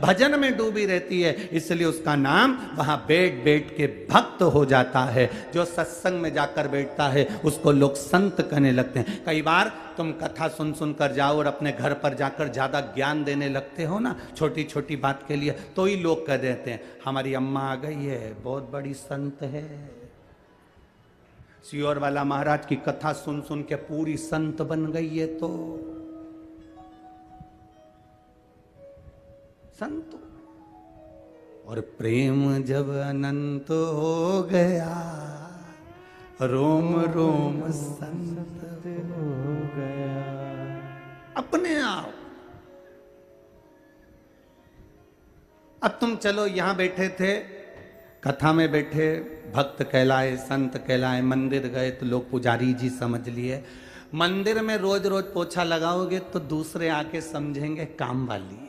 Speaker 1: भजन में डूबी रहती है, इसलिए उसका नाम वहां बैठ बैठ के भक्त हो जाता है। जो सत्संग में जाकर बैठता है उसको लोग संत कहने लगते हैं। कई बार तुम कथा सुन सुन कर जाओ और अपने घर पर जाकर ज्यादा ज्ञान देने लगते हो ना छोटी छोटी बात के लिए, तो ही लोग कह देते हैं हमारी अम्मा आ गई है, बहुत बड़ी संत है। सियोर वाला महाराज की कथा सुन सुन के पूरी संत बन गई है, तो संत। और प्रेम जब अनंत हो गया रोम रोम संत
Speaker 2: हो गया
Speaker 1: अपने आप। अब तुम चलो यहां बैठे थे, कथा में बैठे, भक्त कहलाए, संत कहलाए, मंदिर गए तो लोग पुजारी जी समझ लिए। मंदिर में रोज रोज पोछा लगाओगे तो दूसरे आके समझेंगे काम वाली है।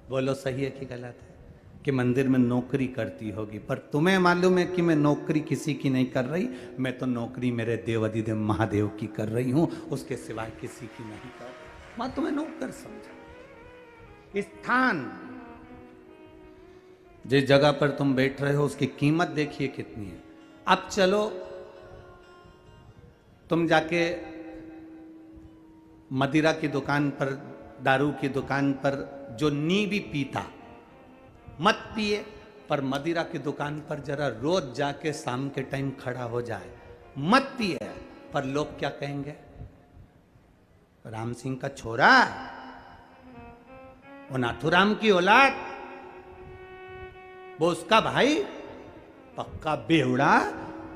Speaker 1: बोलो सही है कि गलत है? कि मंदिर में नौकरी करती होगी, पर तुम्हें मालूम है कि मैं नौकरी किसी की नहीं कर रही, मैं तो नौकरी मेरे देवाधिदेव महादेव की कर रही हूं, उसके सिवाय किसी की नहीं कर रही। मैं तुम्हें नौकर समझा। स्थान जिस जगह पर तुम बैठ रहे हो उसकी कीमत देखिए कितनी है। अब चलो तुम जाके मदिरा की दुकान पर, दारू की दुकान पर जो नी भी पीता, मत पिए, पर मदिरा की दुकान पर जरा रोज जाके शाम के टाइम खड़ा हो जाए, मत पिए, पर लोग क्या कहेंगे? राम सिंह का छोरा, वो नाथुराम की औलाद, वो उसका भाई, पक्का बेवड़ा,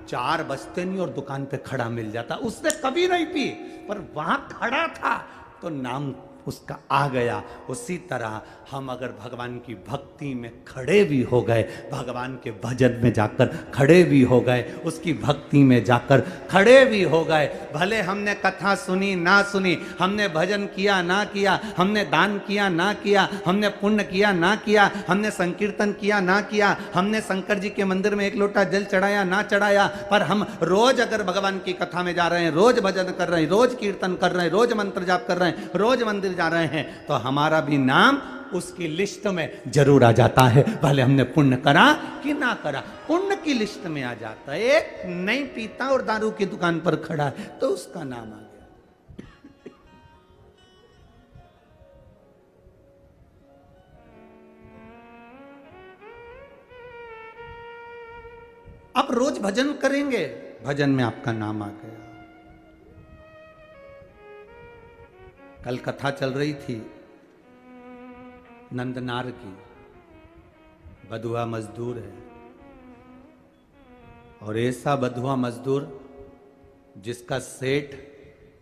Speaker 1: 4 बजते नहीं और दुकान पे खड़ा मिल जाता। उसने कभी नहीं पी, पर वहां खड़ा था तो नाम उसका आ गया। उसी तरह हम अगर भगवान की भक्ति में खड़े भी हो गए, भगवान के भजन में जाकर खड़े भी हो गए, उसकी भक्ति में जाकर खड़े भी हो गए, भले हमने कथा सुनी ना सुनी, हमने भजन किया ना किया, हमने दान किया ना किया, हमने पुण्य किया ना किया, हमने संकीर्तन किया ना किया, हमने शंकर जी के मंदिर में 1 लोटा जल चढ़ाया ना चढ़ाया, पर हम रोज अगर भगवान की कथा में जा रहे हैं, रोज भजन कर रहे हैं, रोज कीर्तन कर रहे हैं, रोज मंत्र जाप कर रहे हैं, रोज मंदिर जा रहे हैं, तो हमारा भी नाम उसकी लिस्ट में जरूर आ जाता है, भले हमने पुण्य करा कि ना करा, पुण्य की लिस्ट में आ जाता है। एक नहीं पीता और दारू की दुकान पर खड़ा है तो उसका नाम आ गया। अब रोज भजन करेंगे, भजन में आपका नाम आ गया। कल कथा चल रही थी नंदनार की, बधुआ मजदूर है, और ऐसा बधुआ मजदूर जिसका सेठ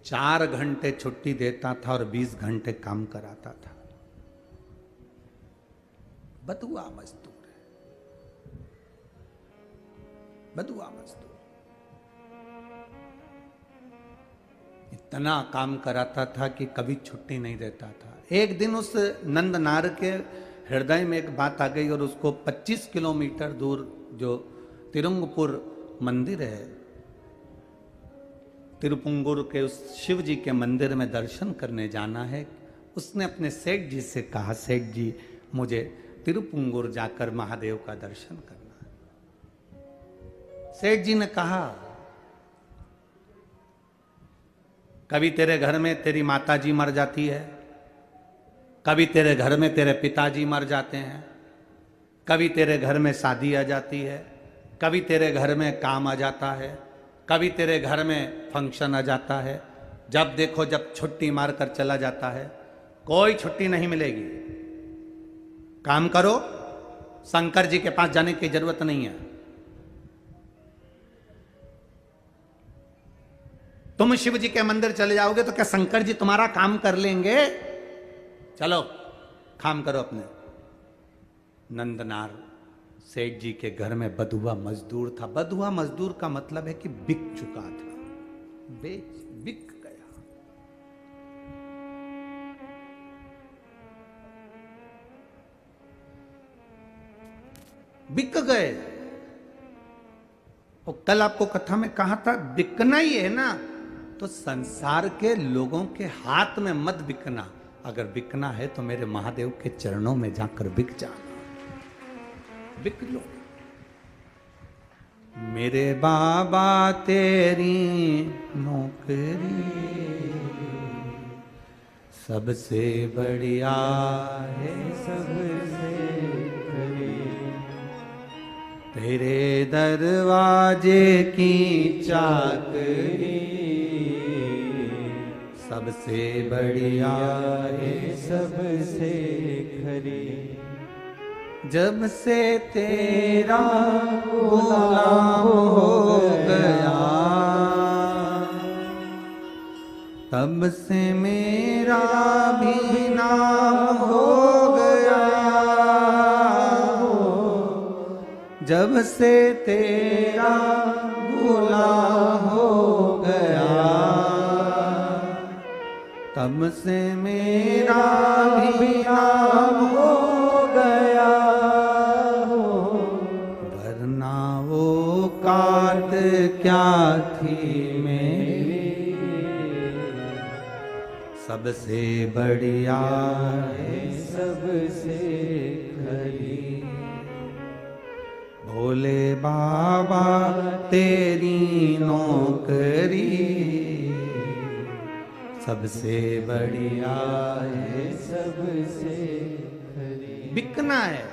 Speaker 1: 4 घंटे छुट्टी देता था और 20 घंटे काम कराता था। बधुआ मजदूर है, बधुआ मजदूर इतना काम कराता था कि कभी छुट्टी नहीं देता था। एक दिन उस नंदनार के हृदय में एक बात आ गई और उसको 25 किलोमीटर दूर जो तिरुंगपुर मंदिर है, तिरुपुंगुर के उस शिव जी के मंदिर में दर्शन करने जाना है। उसने अपने सेठ जी से कहा, सेठ जी मुझे तिरुपुंगुर जाकर महादेव का दर्शन करना है। सेठ जी ने कहा, कभी तेरे घर में तेरी माता जी मर जाती है, कभी तेरे घर में तेरे पिताजी मर जाते हैं, कभी तेरे घर में शादी आ जाती है, कभी तेरे घर में काम आ जाता है, कभी तेरे घर में फंक्शन आ जाता है, जब देखो जब छुट्टी मार कर चला जाता है, कोई छुट्टी नहीं मिलेगी। काम करो, शंकर जी के पास जाने की जरूरत नहीं है। तुम शिव जी के मंदिर चले जाओगे तो क्या शंकर जी तुम्हारा काम कर लेंगे? चलो काम करो अपने। नंदनार सेठ जी के घर में बधुआ मजदूर था। बधुआ मजदूर का मतलब है कि बिक चुका था, बिक गया। बिक गए। और कल आपको कथा में कहा था, बिकना ही है ना तो संसार के लोगों के हाथ में मत बिकना। अगर बिकना है तो मेरे महादेव के चरणों में जाकर बिक जाना, बिक लो। मेरे बाबा तेरी नौकरी सबसे बढ़िया है,
Speaker 2: सबसे करीब
Speaker 1: तेरे दरवाजे की चाकरी सबसे बढ़िया है,
Speaker 2: सबसे खरी।
Speaker 1: जब से तेरा गुलाम हो गया तब से मेरा भी नाम हो गया। जब से तेरा गुलाम हो गया तब से मेरा भी नाम हो गया। वरना वो काट क्या थी मेरी सबसे बढ़िया है,
Speaker 2: सबसे खरी।
Speaker 1: भोले बाबा तेरी नौकरी सबसे बढ़िया है,
Speaker 2: सबसे खरी।
Speaker 1: बिकना है।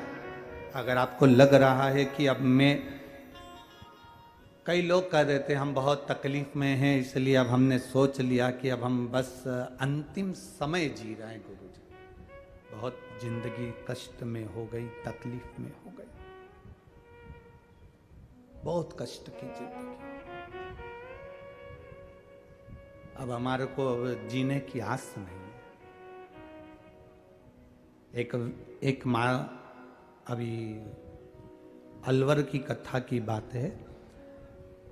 Speaker 1: अगर आपको लग रहा है कि अब मैं, कई लोग कह रहे थे हम बहुत तकलीफ में हैं इसलिए अब हमने सोच लिया कि अब हम बस अंतिम समय जी रहे हैं। गुरु जी, बहुत जिंदगी कष्ट में हो गई, तकलीफ में हो गई, बहुत कष्ट की जिंदगी। अब हमारे को अब जीने की आस नहीं है। एक माँ, अभी अलवर की कथा की बात है।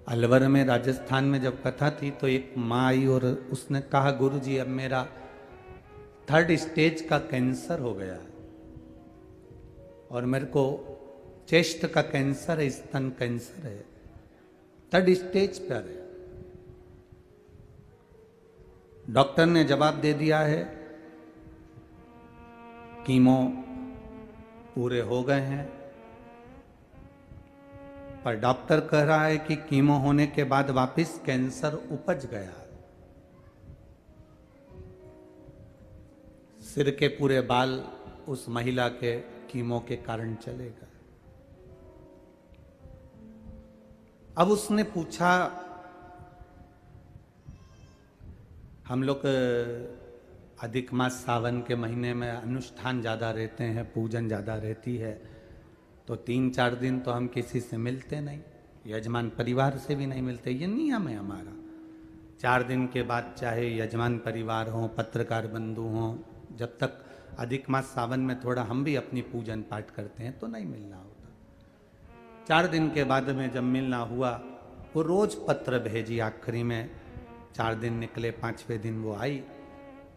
Speaker 1: अलवर में, राजस्थान में जब कथा थी तो एक माँ आई और उसने कहा गुरुजी अब मेरा 3rd स्टेज का कैंसर हो गया है और मेरे को चेस्ट का कैंसर है, स्तन कैंसर है, 3rd स्टेज पर है। डॉक्टर ने जवाब दे दिया है, कीमो पूरे हो गए हैं, पर डॉक्टर कह रहा है कि कीमो होने के बाद वापस कैंसर उपज गया। सिर के पूरे बाल उस महिला के कीमो के कारण चले गए। अब उसने पूछा, हम लोग अधिक मास सावन के महीने में अनुष्ठान ज़्यादा रहते हैं, पूजन ज़्यादा रहती है, तो 3-4 दिन तो हम किसी से मिलते नहीं, यजमान परिवार से भी नहीं मिलते, ये नियम है हमारा। 4 दिन के बाद चाहे यजमान परिवार हो, पत्रकार बंधु हो, जब तक अधिक मास सावन में थोड़ा हम भी अपनी पूजन पाठ करते हैं तो नहीं मिलना होता। 4 दिन के बाद में जब मिलना हुआ, वो रोज पत्र भेजी, आखिरी में 4 दिन निकले, 5वें दिन वो आई।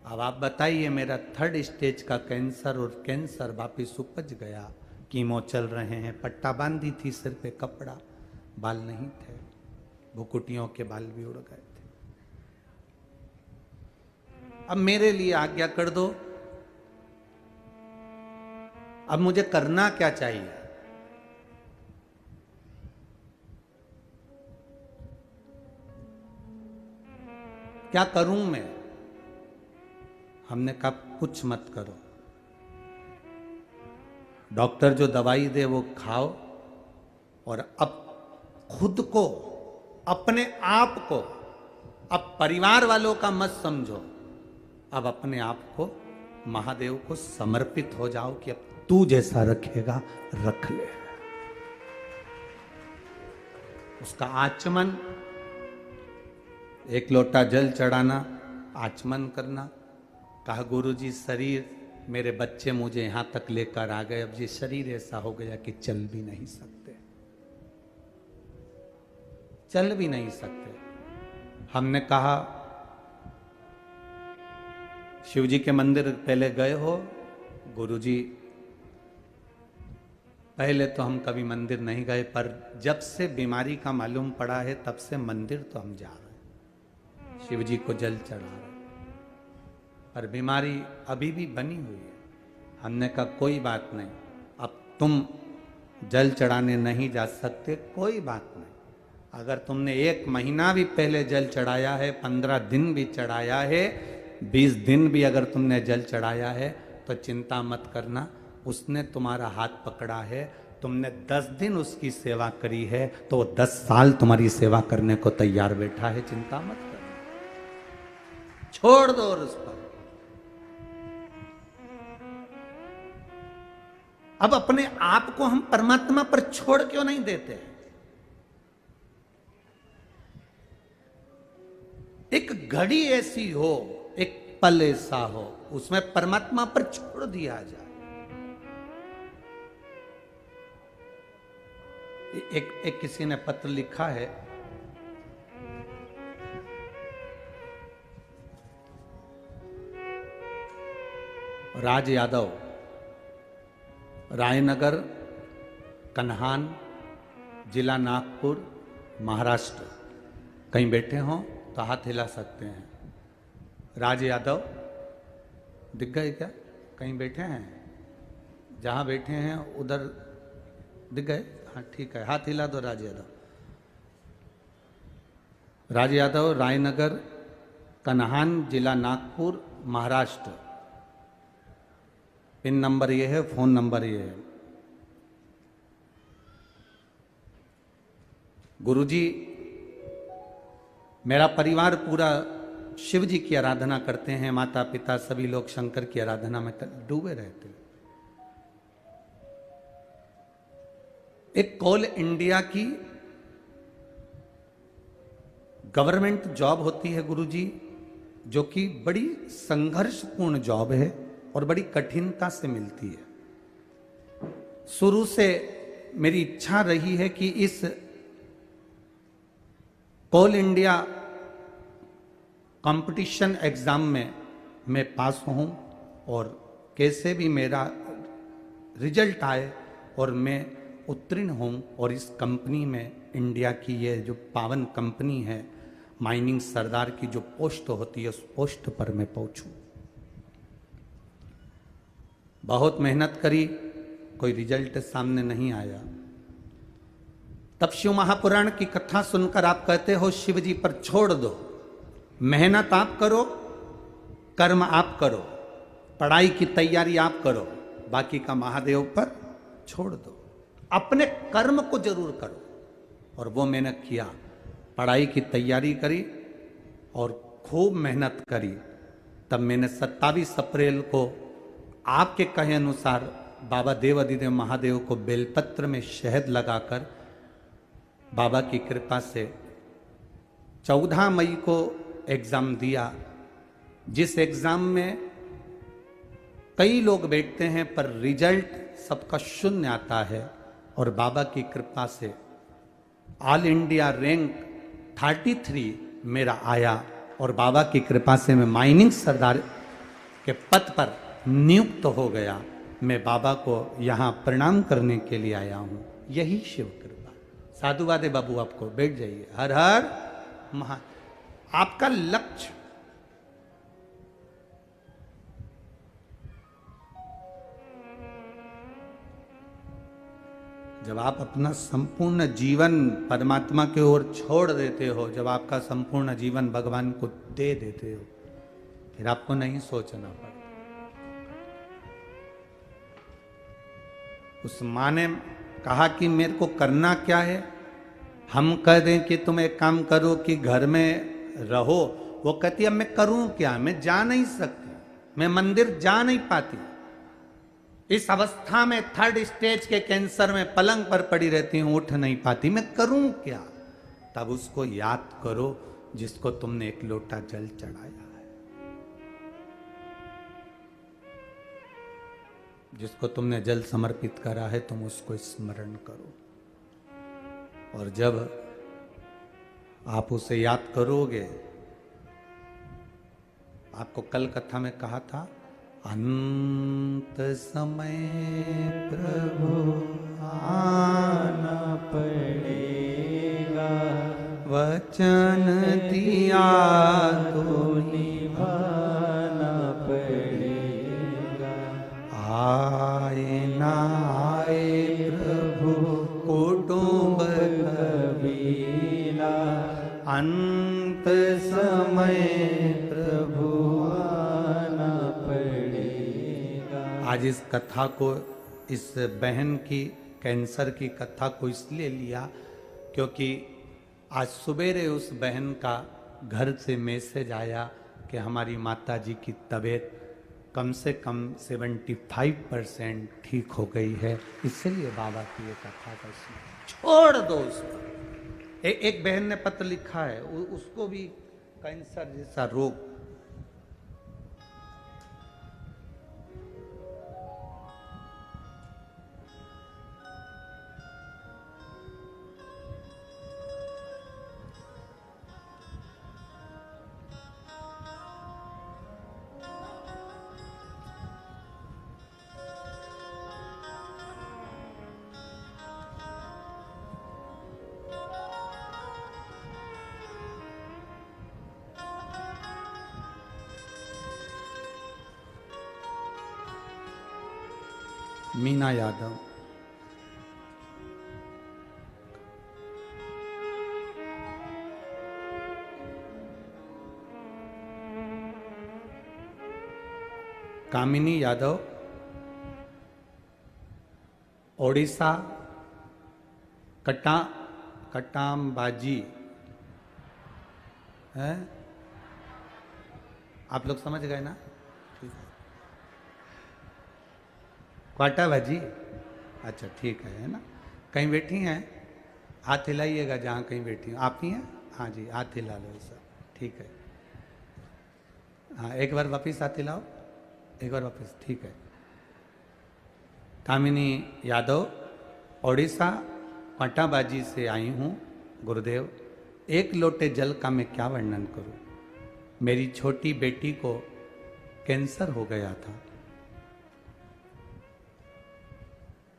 Speaker 1: अब आप बताइए, मेरा 3rd स्टेज का कैंसर और कैंसर वापिस उपज गया, कीमो चल रहे हैं, पट्टा बांधी थी सिर पे, कपड़ा, बाल नहीं थे, भुकुटियों के बाल भी उड़ गए थे। अब मेरे लिए आज्ञा कर दो, अब मुझे करना क्या चाहिए? क्या करूं मैं? हमने कहा कुछ मत करो, डॉक्टर जो दवाई दे वो खाओ, और अब खुद को, अपने आप को, अब परिवार वालों का मत समझो, अब अपने आप को महादेव को समर्पित हो जाओ कि अब तू जैसा रखेगा रख ले। उसका आचमन, 1 लोटा जल चढ़ाना, आचमन करना। कहा गुरुजी शरीर, मेरे बच्चे मुझे यहां तक लेकर आ गए, अब ये शरीर ऐसा हो गया कि चल भी नहीं सकते, चल भी नहीं सकते। हमने कहा शिव जी के मंदिर पहले गए हो? गुरुजी पहले तो हम कभी मंदिर नहीं गए, पर जब से बीमारी का मालूम पड़ा है तब से मंदिर तो हम जा रहे हैं, शिव जी को जल चढ़ा रहे हैं, पर बीमारी अभी भी बनी हुई है। हमने कहा कोई बात नहीं, अब तुम जल चढ़ाने नहीं जा सकते, कोई बात नहीं। अगर तुमने 1 महीना भी पहले जल चढ़ाया है, 15 दिन भी चढ़ाया है, 20 दिन भी अगर तुमने जल चढ़ाया है, तो चिंता मत करना, उसने तुम्हारा हाथ पकड़ा है, तुमने 10 दिन उसकी सेवा करी है, तो 10 साल तुम्हारी सेवा करने को तैयार बैठा है, चिंता मत करना, छोड़ दो और उस पर। अब अपने आप को हम परमात्मा पर छोड़ क्यों नहीं देते? एक घड़ी ऐसी हो, एक पल ऐसा हो, उसमें परमात्मा पर छोड़ दिया जाए। एक किसी ने पत्र लिखा है, राज यादव, रायनगर, कन्हान, जिला नागपुर, महाराष्ट्र। कहीं बैठे हों तो हाथ हिला सकते हैं। राज यादव दिख गए क्या? कहीं बैठे हैं? जहां बैठे हैं उधर दिख गए? हाँ ठीक है, हाथ हिला दो। राज यादव, राज यादव, रायनगर, कन्हान, जिला नागपुर, महाराष्ट्र। पिन नंबर ये है, फोन नंबर ये है। गुरुजी, मेरा परिवार पूरा शिव जी की आराधना करते हैं, माता पिता सभी लोग शंकर की आराधना में डूबे रहते हैं। एक कोल इंडिया की गवर्नमेंट जॉब होती है गुरुजी, जो कि बड़ी संघर्षपूर्ण जॉब है और बड़ी कठिनता से मिलती है। शुरू से मेरी इच्छा रही है कि इस कोल इंडिया कंपटीशन एग्जाम में मैं पास हूं और कैसे भी मेरा रिजल्ट आए और मैं उत्तीर्ण हूं और इस कंपनी में, इंडिया की ये जो पावन कंपनी है माइनिंग सरदार की जो पोस्ट होती है, उस पोस्ट पर मैं पहुंचूं। बहुत मेहनत करी, कोई रिजल्ट सामने नहीं आया। तब शिव महापुराण की कथा सुनकर आप कहते हो शिव जी पर छोड़ दो, मेहनत आप करो, कर्म आप करो, पढ़ाई की तैयारी आप करो, बाकी का महादेव पर छोड़ दो। अपने कर्म को जरूर करो। और वो मैंने किया, पढ़ाई की तैयारी करी और खूब मेहनत करी। तब मैंने 27 अप्रैल को आपके कहे अनुसार बाबा देवाधिदेव महादेव को बेलपत्र में शहद लगाकर बाबा की कृपा से 14 मई को एग्जाम दिया। जिस एग्जाम में कई लोग बैठते हैं पर रिजल्ट सबका शून्य आता है, और बाबा की कृपा से ऑल इंडिया रैंक 33 मेरा आया और बाबा की कृपा से मैं माइनिंग सरदार के पद पर नियुक्त हो गया। मैं बाबा को यहाँ प्रणाम करने के लिए आया हूँ। यही शिव कृपा। साधुवादे बाबू, आपको बैठ जाइए। हर हर महा। आपका लक्ष्य जब आप अपना संपूर्ण जीवन परमात्मा की ओर छोड़ देते हो, जब आपका संपूर्ण जीवन भगवान को दे देते हो, फिर आपको नहीं सोचना पड़ता। उस माँ ने कहा कि मेरे को करना क्या है। हम कह दें कि तुम एक काम करो कि घर में रहो, वो कहती है मैं करूं क्या, मैं जा नहीं सकती, मैं मंदिर जा नहीं पाती। इस अवस्था में 3rd स्टेज के कैंसर में पलंग पर पड़ी रहती हूं, उठ नहीं पाती, मैं करूं क्या। तब उसको याद करो जिसको तुमने एक लोटा जल चढ़ाया है, जिसको तुमने जल समर्पित करा है, तुम उसको स्मरण करो। और जब आप उसे याद करोगे, आपको कल कथा में कहा था, अंत समय प्रभु
Speaker 2: आना पड़ेगा,
Speaker 1: वचन दिया तो
Speaker 2: निभाना पड़ेगा।
Speaker 1: आए ना आए प्रभु कुटुंब
Speaker 2: कबीला,
Speaker 1: अंत समय
Speaker 2: प्रभु आना पड़ेगा।
Speaker 1: आज इस कथा को, इस बहन की कैंसर की कथा को इसलिए लिया क्योंकि आज सवेरे उस बहन का घर से मैसेज आया कि हमारी माता जी की तबीयत कम से कम 75% ठीक हो गई है। इसलिए बाबा की ये कथा का छोड़ दो उसको। एक बहन ने पत्र लिखा है, उसको भी कैंसर जैसा रोग। मीना यादव, कामिनी यादव, ओडिशा कटामबाजी है। आप लोग समझ गए ना? क्वाटाबाजी, अच्छा ठीक है ना? कहीं बैठी हैं? हाथ हिलाइएगा जहाँ कहीं बैठी हैं। आप ही हैं? हाँ जी, हाथ हिला लो सब, ठीक है। हाँ, एक बार वापिस हाथ हिलाओ, एक बार वापिस, ठीक है। कामिनी यादव, ओडिशा क्वाटाबाजी से आई हूँ गुरुदेव। एक लोटे जल का मैं क्या वर्णन करूँ। मेरी छोटी बेटी को कैंसर हो गया था।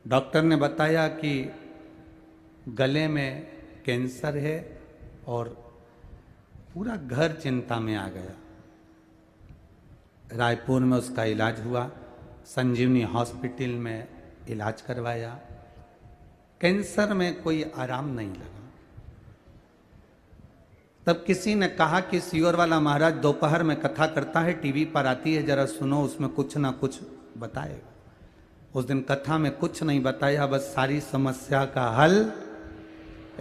Speaker 1: डॉक्टर ने बताया कि गले में कैंसर है और पूरा घर चिंता में आ गया। रायपुर में उसका इलाज हुआ, संजीवनी हॉस्पिटल में इलाज करवाया। कैंसर में कोई आराम नहीं लगा। तब किसी ने कहा कि सियोर वाला महाराज दोपहर में कथा करता है, टीवी पर आती है, जरा सुनो, उसमें कुछ ना कुछ बताएगा। उस दिन कथा में कुछ नहीं बताया, बस सारी समस्या का हल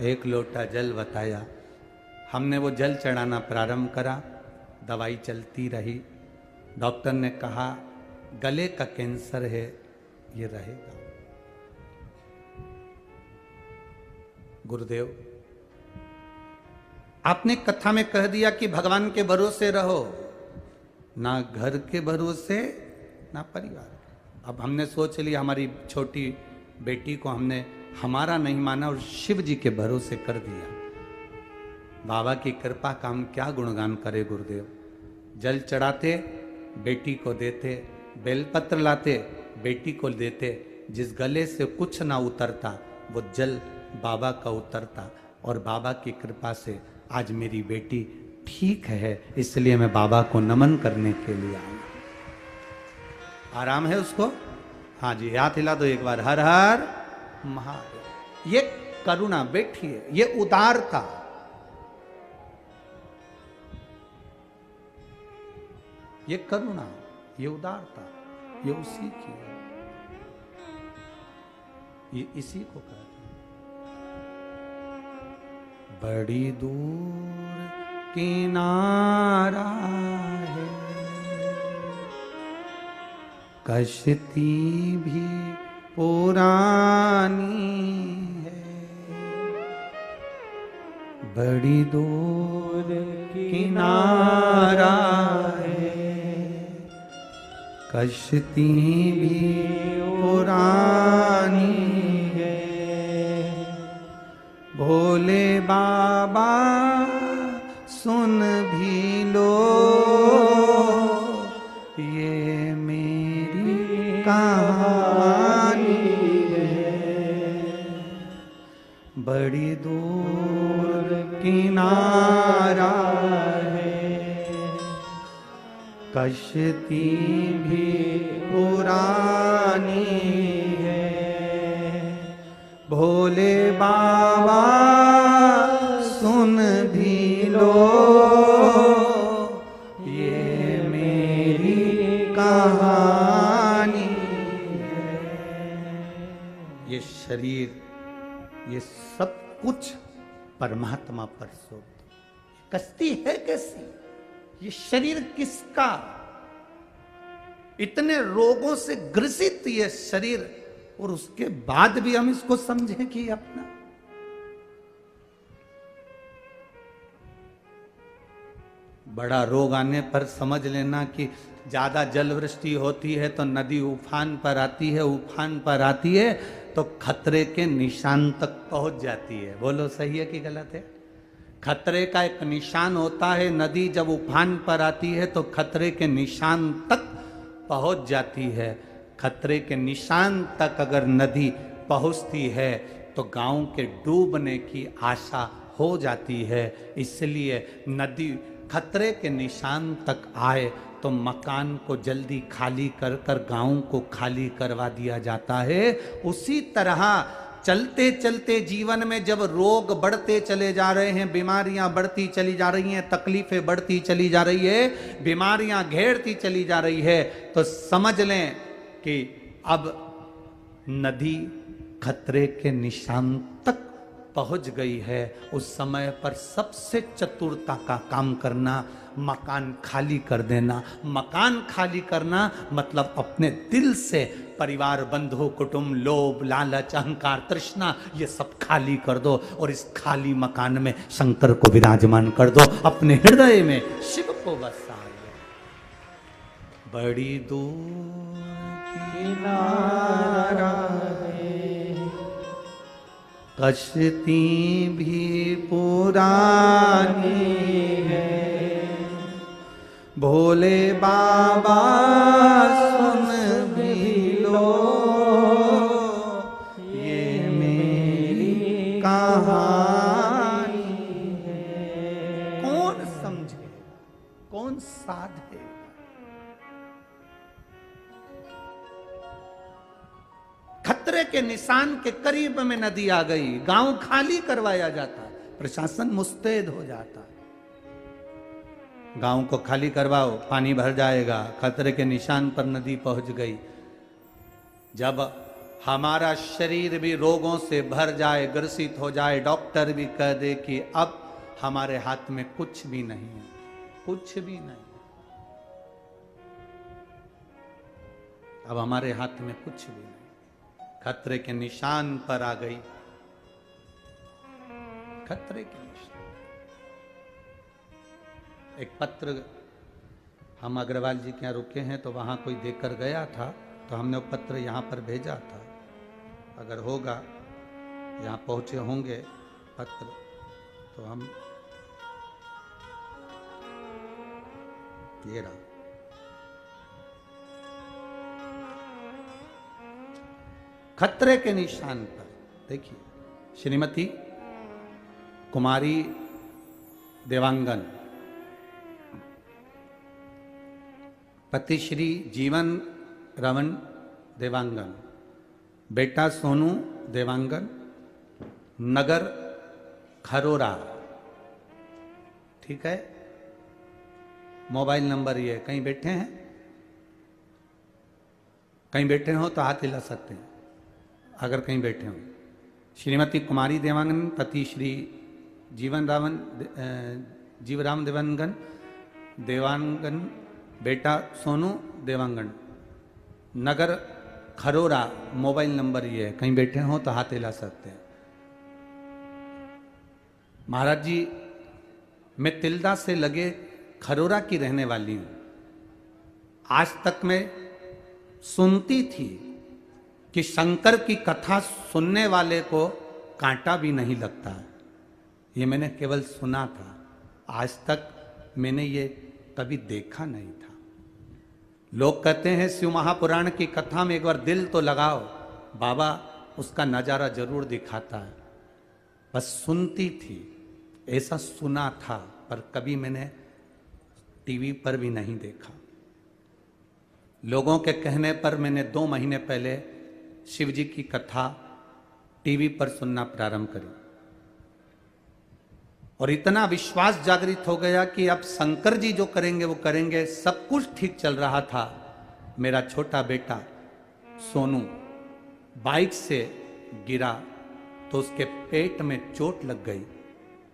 Speaker 1: एक लोटा जल बताया। हमने वो जल चढ़ाना प्रारंभ करा, दवाई चलती रही। डॉक्टर ने कहा गले का कैंसर है, ये रहेगा। गुरुदेव, आपने कथा में कह दिया कि भगवान के भरोसे रहो, ना घर के भरोसे ना परिवार। अब हमने सोच लिया, हमारी छोटी बेटी को हमने हमारा नहीं माना और शिव जी के भरोसे कर दिया। बाबा की कृपा का हम क्या गुणगान करें गुरुदेव। जल चढ़ाते, बेटी को देते, बेलपत्र लाते, बेटी को देते। जिस गले से कुछ ना उतरता वो जल बाबा का उतरता, और बाबा की कृपा से आज मेरी बेटी ठीक है। इसलिए मैं बाबा को नमन करने के लिए आया। आराम है उसको? हाँ जी, हाथ हिला दो एक बार, हर हर महादेव। ये करुणा बैठिए, ये उदारता, ये करुणा, ये उदारता, ये उसी की है, ये इसी को कहते हैं। बड़ी दूर किनारा है, कश्ती भी पुरानी है। बड़ी दूर किनारा है, कश्ती भी पुरानी है। भोले बाबा सुन भी लो, ये मेरी कहानी है। बड़ी दूर किनारा है, कश्ती भी पुरानी है। भोले बाबा सुन भी लो, ये मेरी कहानी है। ये शरीर, ये सब कुछ परमात्मा पर सौंप। कश्ती है कैसी? ये शरीर किसका? इतने रोगों से ग्रसित ये शरीर, और उसके बाद भी हम इसको समझें कि अपना। बड़ा रोग आने पर समझ लेना कि ज्यादा जल वृष्टि होती है तो नदी उफान पर आती है, उफान पर आती है तो खतरे के निशान तक पहुंच जाती है। बोलो सही है कि गलत है? खतरे का एक निशान होता है, नदी जब उफान पर आती है तो खतरे के निशान तक पहुंच जाती है। खतरे के निशान तक अगर नदी पहुंचती है तो गांव के डूबने की आशा हो जाती है। इसलिए नदी खतरे के निशान तक आए तो मकान को जल्दी खाली कर कर गांव को खाली करवा दिया जाता है। उसी तरह चलते चलते जीवन में जब रोग बढ़ते चले जा रहे हैं, बीमारियां बढ़ती चली जा रही हैं, तकलीफें बढ़ती चली जा रही है, बीमारियां घेरती चली जा रही है, तो समझ लें कि अब नदी खतरे के निशान तक पहुंच गई है। उस समय पर सबसे चतुरता का काम करना, मकान खाली कर देना। मकान खाली करना मतलब अपने दिल से परिवार, बंधु, कुटुंब, लोभ, लालच, अहंकार, तृष्णा, ये सब खाली कर दो और इस खाली मकान में शंकर को विराजमान कर दो। अपने हृदय में शिव को बसा लो। बड़ी दूर
Speaker 2: किनारा है,
Speaker 1: कश्ती भी पुरानी है, भोले बाबा सुन भी लो ये मेरी कहानी है। कौन समझे, कौन साधे? खतरे के निशान के करीब में नदी आ गई, गांव खाली करवाया जाता, प्रशासन मुस्तैद हो जाता। गांव को खाली करवाओ, पानी भर जाएगा। खतरे के निशान पर नदी पहुंच गई। जब हमारा शरीर भी रोगों से भर जाए, ग्रसित हो जाए, डॉक्टर भी कह दे कि अब हमारे हाथ में कुछ भी नहीं है, कुछ भी नहीं, अब हमारे हाथ में कुछ भी नहीं, खतरे के निशान पर आ गई। खतरे के निशान। एक पत्र हम अग्रवाल जी के यहाँ रुके हैं, तो वहां कोई देकर गया था, तो हमने वो पत्र यहाँ पर भेजा था। अगर होगा, यहाँ पहुंचे होंगे पत्र, तो हम ये रहा। खतरे के निशान पर देखिए, श्रीमती कुमारी देवांगन, पति श्री जीवन रमन देवांगन, बेटा सोनू देवांगन, नगर खरोरा, ठीक है। मोबाइल नंबर ये, कहीं बैठे हैं, कहीं बैठे हो तो हाथ हिला सकते हैं अगर कहीं बैठे हो। श्रीमती कुमारी देवांगन, पति श्री जीवराम देवांगन, बेटा सोनू देवांगन, नगर खरोरा, मोबाइल नंबर ये है, कहीं बैठे हो तो हाथ हिला सकते हैं। महाराज जी, मैं तिल्दा से लगे खरोरा की रहने वाली हूं। आज तक मैं सुनती थी कि शंकर की कथा सुनने वाले को कांटा भी नहीं लगता है, ये मैंने केवल सुना था, आज तक मैंने ये कभी देखा नहीं था। लोग कहते हैं शिव महापुराण की कथा में एक बार दिल तो लगाओ, बाबा उसका नज़ारा जरूर दिखाता है। बस सुनती थी, ऐसा सुना था, पर कभी मैंने टीवी पर भी नहीं देखा। लोगों के कहने पर मैंने 2 महीने पहले शिव जी की कथा टीवी पर सुनना प्रारंभ करी और इतना विश्वास जागृत हो गया कि अब शंकर जी जो करेंगे वो करेंगे। सब कुछ ठीक चल रहा था। मेरा छोटा बेटा सोनू बाइक से गिरा तो उसके पेट में चोट लग गई,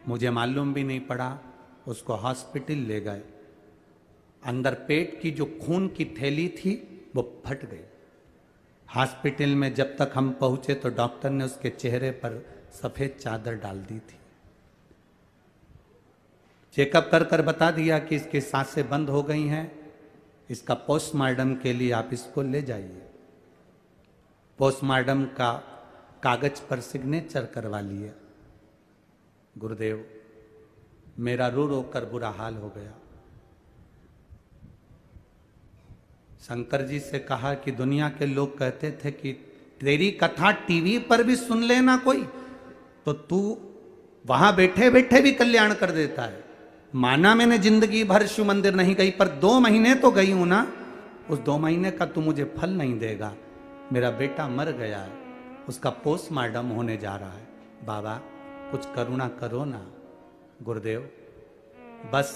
Speaker 1: मुझे मालूम भी नहीं पड़ा। उसको हॉस्पिटल ले गए, अंदर पेट की जो खून की थैली थी वो फट गई। हॉस्पिटल में जब तक हम पहुंचे तो डॉक्टर ने उसके चेहरे पर सफेद चादर डाल दी थी। चेकअप कर कर बता दिया कि इसकी सांसें बंद हो गई हैं, इसका पोस्टमार्टम के लिए आप इसको ले जाइए। पोस्टमार्टम का कागज पर सिग्नेचर करवा लिए। गुरुदेव, मेरा रो रो कर बुरा हाल हो गया। शंकर जी से कहा कि दुनिया के लोग कहते थे कि तेरी कथा टीवी पर भी सुन लेना कोई, तो तू वहां बैठे बैठे भी कल्याण कर देता है। माना मैंने जिंदगी भर शिव मंदिर नहीं गई, पर 2 महीने तो गई हूं ना, उस 2 महीने का तू मुझे फल नहीं देगा। मेरा बेटा मर गया है, उसका पोस्टमार्टम होने जा रहा है। बाबा कुछ करुणा करो ना। गुरुदेव बस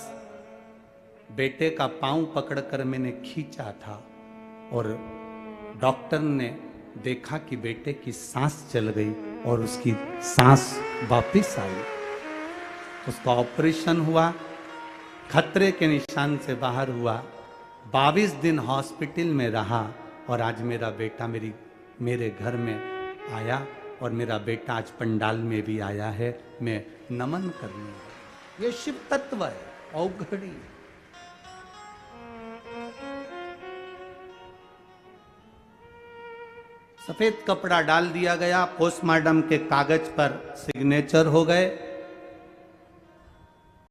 Speaker 1: बेटे का पांव पकड़कर मैंने खींचा था और डॉक्टर ने देखा कि बेटे की सांस चल गई और उसकी सांस वापस आई। उसका ऑपरेशन हुआ, खतरे के निशान से बाहर हुआ, 22 दिन हॉस्पिटल में रहा और आज मेरा बेटा मेरे घर में आया और मेरा बेटा आज पंडाल में भी आया है। मैं नमन करने, ये शिव तत्व है, औघड़ी। सफेद कपड़ा डाल दिया गया, पोस्टमार्टम के कागज पर सिग्नेचर हो गए।